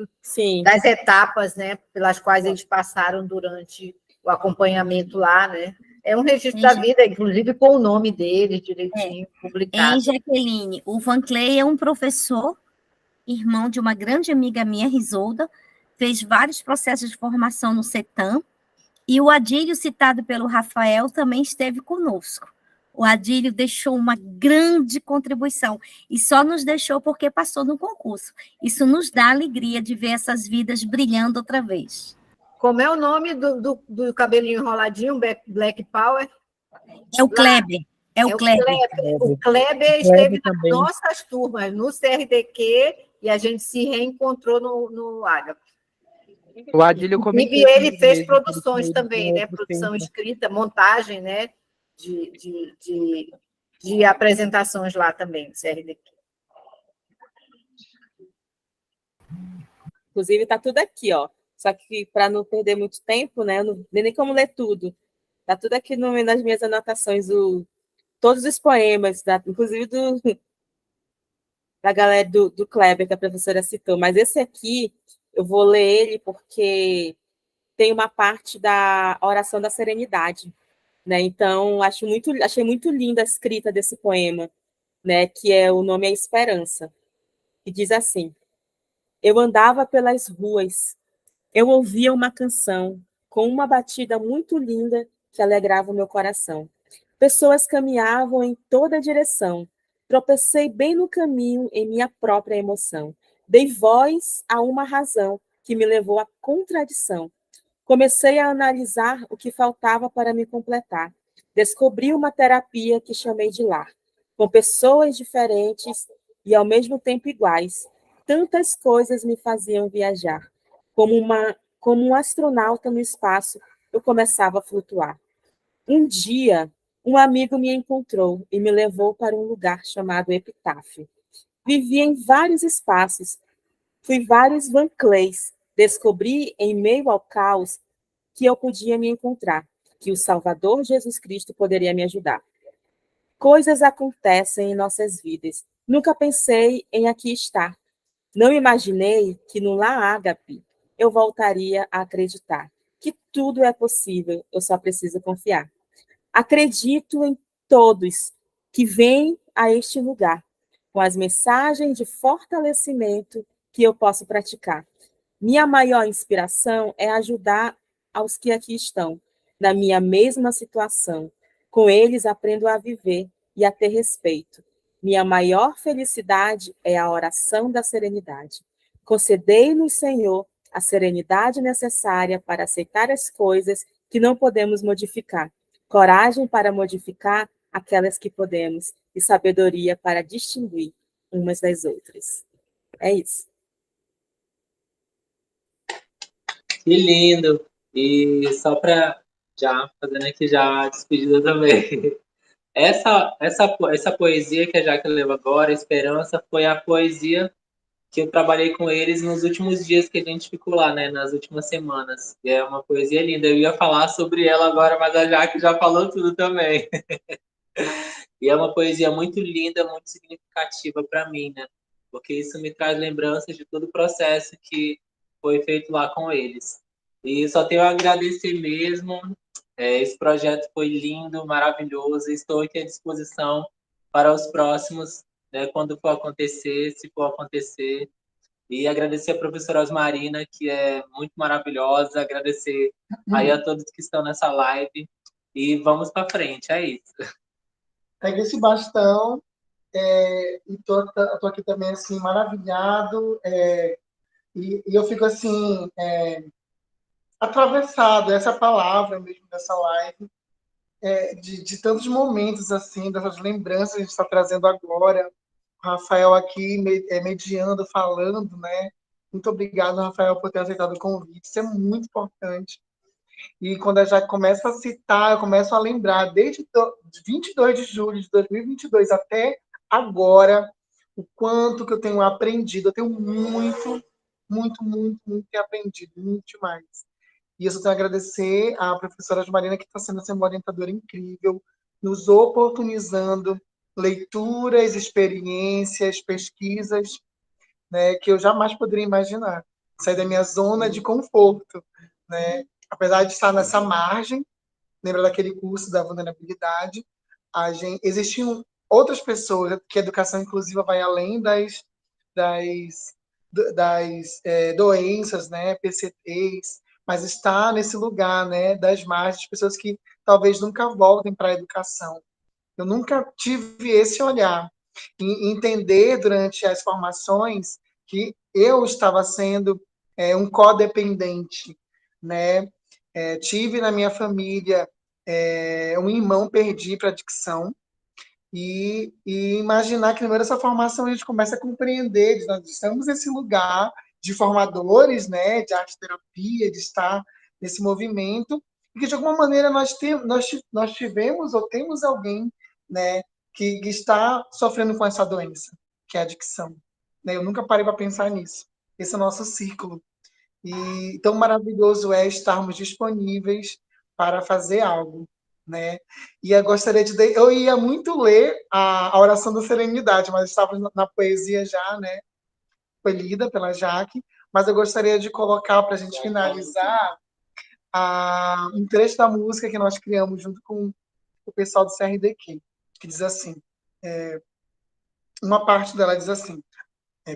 das etapas, né, pelas quais eles passaram durante o acompanhamento lá, né? É um registro da vida, inclusive com o nome deles direitinho publicado. Jaqueline, o Van Clay é um professor irmão de uma grande amiga minha, Risolda, fez vários processos de formação no CETAM, e o Adílio, citado pelo Rafael, também esteve conosco. O Adílio deixou uma grande contribuição, e só nos deixou porque passou no concurso. Isso nos dá alegria de ver essas vidas brilhando outra vez. Como é o nome do cabelinho enroladinho, Black Power? É o Kleber. É o Kleber. O Kleber esteve nas nossas turmas, no CRDQ, e a gente se reencontrou no Ágape. O Adílio Inclusive, ele fez produções também, né? Produção escrita, montagem, né? De apresentações lá também, do CRDQ. Inclusive, está tudo aqui, ó. Só que para não perder muito tempo, né? Eu não tenho nem como ler tudo. Está tudo aqui nas minhas anotações, todos os poemas, inclusive da galera do Kleber, que a professora citou. Mas esse aqui, eu vou ler ele porque tem uma parte da oração da serenidade, né? Então, achei muito linda a escrita desse poema, né? Que o nome é Esperança, que diz assim: eu andava pelas ruas, eu ouvia uma canção com uma batida muito linda que alegrava o meu coração. Pessoas caminhavam em toda direção. Tropecei bem no caminho em minha própria emoção. Dei voz a uma razão que me levou à contradição. Comecei a analisar o que faltava para me completar. Descobri uma terapia que chamei de lar, com pessoas diferentes e ao mesmo tempo iguais. Tantas coisas me faziam viajar. Como um astronauta no espaço, eu começava a flutuar. Um dia, um amigo me encontrou e me levou para um lugar chamado Epitáfio. Vivi em vários espaços, fui vários Van Cleys, descobri em meio ao caos que eu podia me encontrar, que o Salvador Jesus Cristo poderia me ajudar. Coisas acontecem em nossas vidas. Nunca pensei em aqui estar. Não imaginei que no La Ágape eu voltaria a acreditar que tudo é possível, eu só preciso confiar. Acredito em todos que vêm a este lugar, com as mensagens de fortalecimento que eu posso praticar. Minha maior inspiração é ajudar aos que aqui estão, na minha mesma situação. Com eles aprendo a viver e a ter respeito. Minha maior felicidade é a oração da serenidade. Concedei-nos, Senhor, a serenidade necessária para aceitar as coisas que não podemos modificar, coragem para modificar aquelas que podemos e sabedoria para distinguir umas das outras. É isso. Que lindo! E só para já fazendo aqui já a despedida também. Essa poesia que a Jaque leu agora, Esperança, foi a poesia que eu trabalhei com eles nos últimos dias que a gente ficou lá, né? Nas últimas semanas. E é uma poesia linda. Eu ia falar sobre ela agora, mas a Jaque já falou tudo também. E é uma poesia muito linda, muito significativa para mim, né? Porque isso me traz lembranças de todo o processo que foi feito lá com eles. E só tenho a agradecer mesmo. Esse projeto foi lindo, maravilhoso. Estou aqui à disposição para os próximos, né, quando for acontecer, se for acontecer. E agradecer a professora Osmarina, que é muito maravilhosa. Agradecer aí a todos que estão nessa live. E vamos para frente, é isso. Pega esse bastão e tô aqui também, assim, maravilhado. E eu fico, assim, atravessado, essa palavra mesmo dessa live, de tantos momentos, assim, dessas lembranças que a gente está trazendo agora. O Rafael aqui mediando, falando, né? Muito obrigado, Rafael, por ter aceitado o convite. Isso é muito importante. E quando a Jaque começa a citar, eu começo a lembrar, desde 22 de julho de 2022 até agora, o quanto que eu tenho aprendido. Eu tenho muito, muito, muito, muito aprendido, muito demais. E eu só tenho a agradecer à professora Marina, que está sendo uma orientadora incrível, nos oportunizando leituras, experiências, pesquisas, né, que eu jamais poderia imaginar. Sair da minha zona de conforto, né? Apesar de estar nessa margem, lembra daquele curso da vulnerabilidade, existiam outras pessoas, que a educação inclusiva vai além doenças, né, PCTs, mas está nesse lugar, né, das margens, pessoas que talvez nunca voltem para a educação. Eu nunca tive esse olhar, e entender durante as formações que eu estava sendo um codependente, né? Tive na minha família um irmão, perdi para adicção, e imaginar que no meio dessa formação a gente começa a compreender que nós estamos nesse lugar de formadores, né, de arte-terapia, de estar nesse movimento, e que de alguma maneira nós tivemos ou temos alguém, né, que está sofrendo com essa doença, que é a adicção. Né? Eu nunca parei para pensar nisso. Esse é o nosso círculo. E tão maravilhoso é estarmos disponíveis para fazer algo, né? E eu gostaria eu ia muito ler a oração da serenidade, mas estava na poesia já, né? Foi lida pela Jaque, mas eu gostaria de colocar para a gente finalizar um trecho da música que nós criamos junto com o pessoal do CRDQ, que diz assim, uma parte dela diz assim: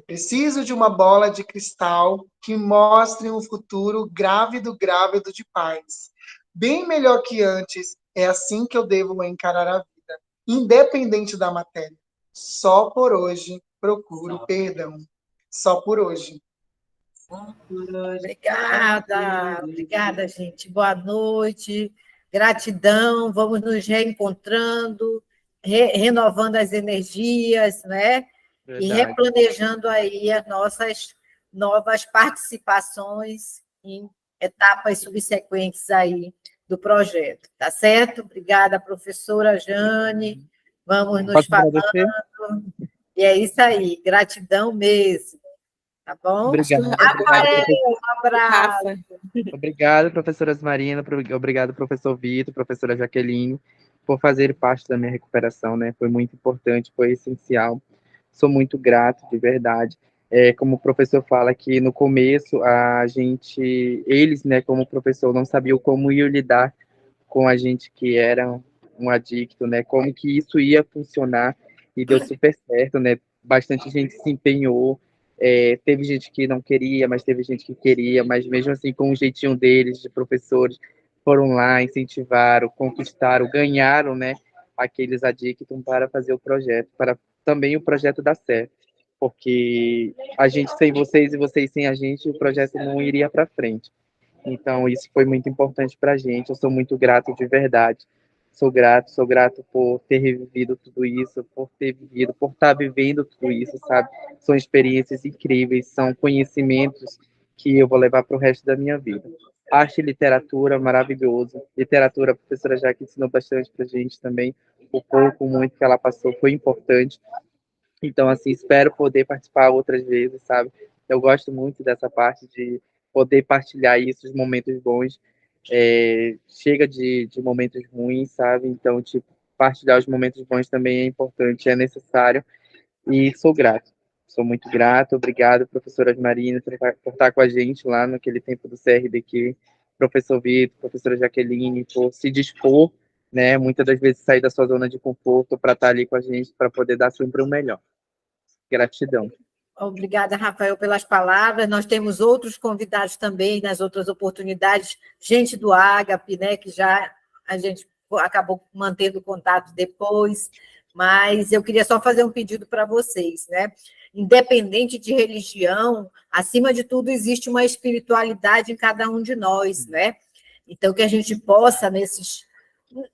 preciso de uma bola de cristal que mostre um futuro grávido, grávido de paz. Bem melhor que antes, é assim que eu devo encarar a vida, independente da matéria. Só por hoje procuro perdão. Só por hoje. Obrigada, gente. Boa noite. Gratidão. Vamos nos reencontrando, renovando as energias, né? Verdade. E replanejando aí as nossas novas participações em etapas subsequentes aí do projeto, tá certo? Obrigada, professora Jane. Vamos nos falando. E é isso aí. Gratidão mesmo. Tá bom? Obrigado. Rafael, um abraço. Obrigado, professora Marina. Obrigado, professor Vitor, professora Jaqueline, por fazer parte da minha recuperação, né? Foi muito importante, foi essencial. Sou muito grato, de verdade. Como o professor fala que no começo, eles, né, como professor, não sabiam como ia lidar com a gente que era um adicto, né? Como que isso ia funcionar, e deu super certo, né? Bastante gente se empenhou. Teve gente que não queria, mas teve gente que queria, mas mesmo assim, com o jeitinho deles, de professores, foram lá, incentivaram, conquistaram, ganharam, né, aqueles adictos para fazer o projeto, para também o projeto dar certo, porque a gente sem vocês e vocês sem a gente, o projeto não iria para frente. Então, isso foi muito importante para a gente, eu sou muito grato de verdade. Sou grato por ter revivido tudo isso, por estar vivendo tudo isso, sabe? São experiências incríveis, são conhecimentos que eu vou levar para o resto da minha vida. Arte e literatura, maravilhoso. Literatura, a professora Jaque ensinou bastante para a gente também. O pouco, muito que ela passou foi importante. Então, assim, espero poder participar outras vezes, sabe? Eu gosto muito dessa parte de poder partilhar isso, os momentos bons. Chega de momentos ruins, sabe? Então, tipo, partilhar os momentos bons também é importante, é necessário, e sou grato. Sou muito grato, obrigado, professora Marina, por estar com a gente lá naquele tempo do CRDQ, professor Vitor, professora Jaqueline, por se dispor, né, muitas das vezes sair da sua zona de conforto para estar ali com a gente, para poder dar sempre o melhor. Gratidão. Obrigada, Rafael, pelas palavras. Nós temos outros convidados também nas outras oportunidades, gente do Ágape, né, que já a gente acabou mantendo contato depois, mas eu queria só fazer um pedido para vocês, né? Independente de religião, acima de tudo, existe uma espiritualidade em cada um de nós, né? Então, que a gente possa,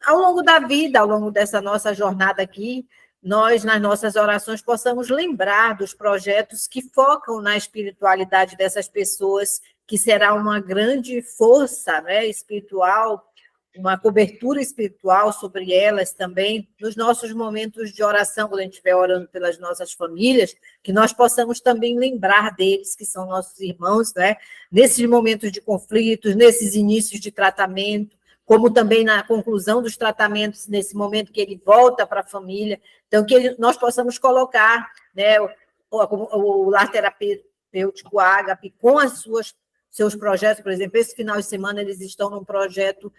ao longo da vida, ao longo dessa nossa jornada aqui, nós, nas nossas orações, possamos lembrar dos projetos que focam na espiritualidade dessas pessoas, que será uma grande força, né, espiritual, uma cobertura espiritual sobre elas também, nos nossos momentos de oração, quando a gente estiver orando pelas nossas famílias, que nós possamos também lembrar deles, que são nossos irmãos, né, nesses momentos de conflitos, nesses inícios de tratamento, como também na conclusão dos tratamentos, nesse momento que ele volta para a família. Então, que nós possamos colocar, né, o lar terapêutico Ágape com seus projetos. Por exemplo, esse final de semana eles estão num projeto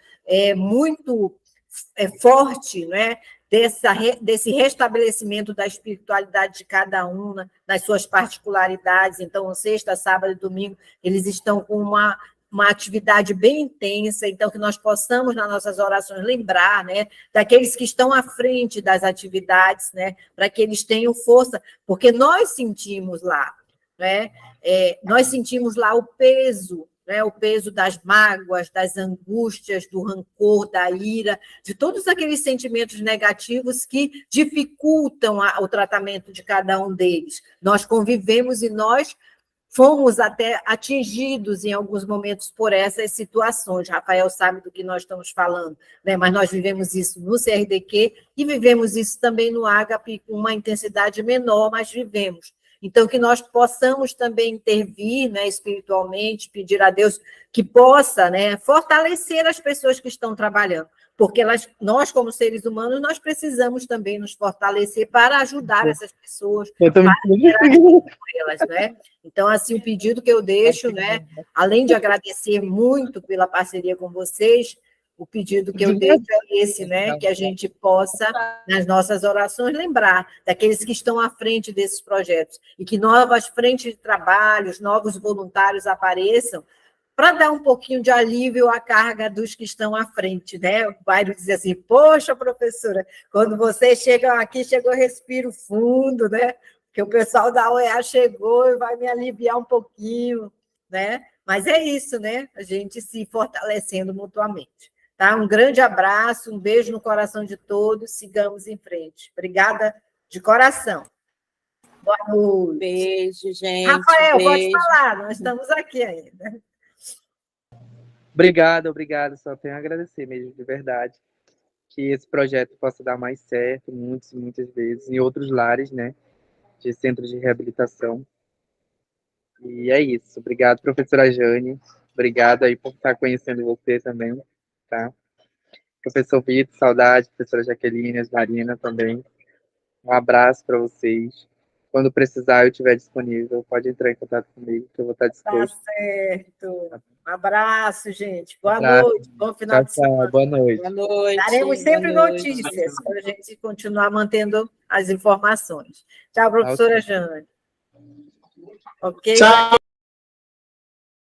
muito forte, né? desse restabelecimento da espiritualidade de cada um, nas suas particularidades. Então, sexta, sábado e domingo, eles estão com uma atividade bem intensa, então que nós possamos, nas nossas orações, lembrar, né, daqueles que estão à frente das atividades, né, para que eles tenham força, porque nós sentimos lá, né, nós sentimos lá o peso, né, o peso das mágoas, das angústias, do rancor, da ira, de todos aqueles sentimentos negativos que dificultam o tratamento de cada um deles. Nós convivemos e nós fomos até atingidos em alguns momentos por essas situações. Rafael sabe do que nós estamos falando, né? Mas nós vivemos isso no CRDQ e vivemos isso também no Ágape com uma intensidade menor, mas vivemos. Então, que nós possamos também intervir, né, espiritualmente, pedir a Deus que possa, né, fortalecer as pessoas que estão trabalhando, porque nós, como seres humanos, nós precisamos também nos fortalecer para ajudar essas pessoas, para interagir com elas, né? Então, assim, o pedido que eu deixo, né, além de agradecer muito pela parceria com vocês, o pedido que eu deixo é esse, né, que a gente possa, nas nossas orações, lembrar daqueles que estão à frente desses projetos e que novas frentes de trabalhos, novos voluntários apareçam para dar um pouquinho de alívio à carga dos que estão à frente, né? O Bairro diz assim, poxa, professora, quando vocês chegam aqui, eu respiro fundo, né? Porque o pessoal da UEA chegou e vai me aliviar um pouquinho, né? Mas é isso, né? A gente se fortalecendo mutuamente. Tá? Um grande abraço, um beijo no coração de todos, sigamos em frente. Obrigada de coração. Boa noite. Beijo, gente. Rafael, beijo. pode falar, nós estamos aqui ainda. Obrigado. Só tenho a agradecer mesmo, de verdade. Que esse projeto possa dar mais certo, muitas vezes, em outros lares, né? De centros de reabilitação. E é isso. Obrigado, professora Jane. Obrigado aí por estar conhecendo você também, tá? Professor Vitor, saudade. Professora Jaqueline, Marina também. Um abraço para vocês. Quando precisar, eu estiver disponível, pode entrar em contato comigo, que eu vou estar disposto. Tá certo. Um abraço, gente. Boa noite. Bom final de semana. Boa noite. Boa noite. Daremos sempre boa noite. notícias para a gente continuar mantendo as informações. Tchau, professora Jane. Ok? Tchau.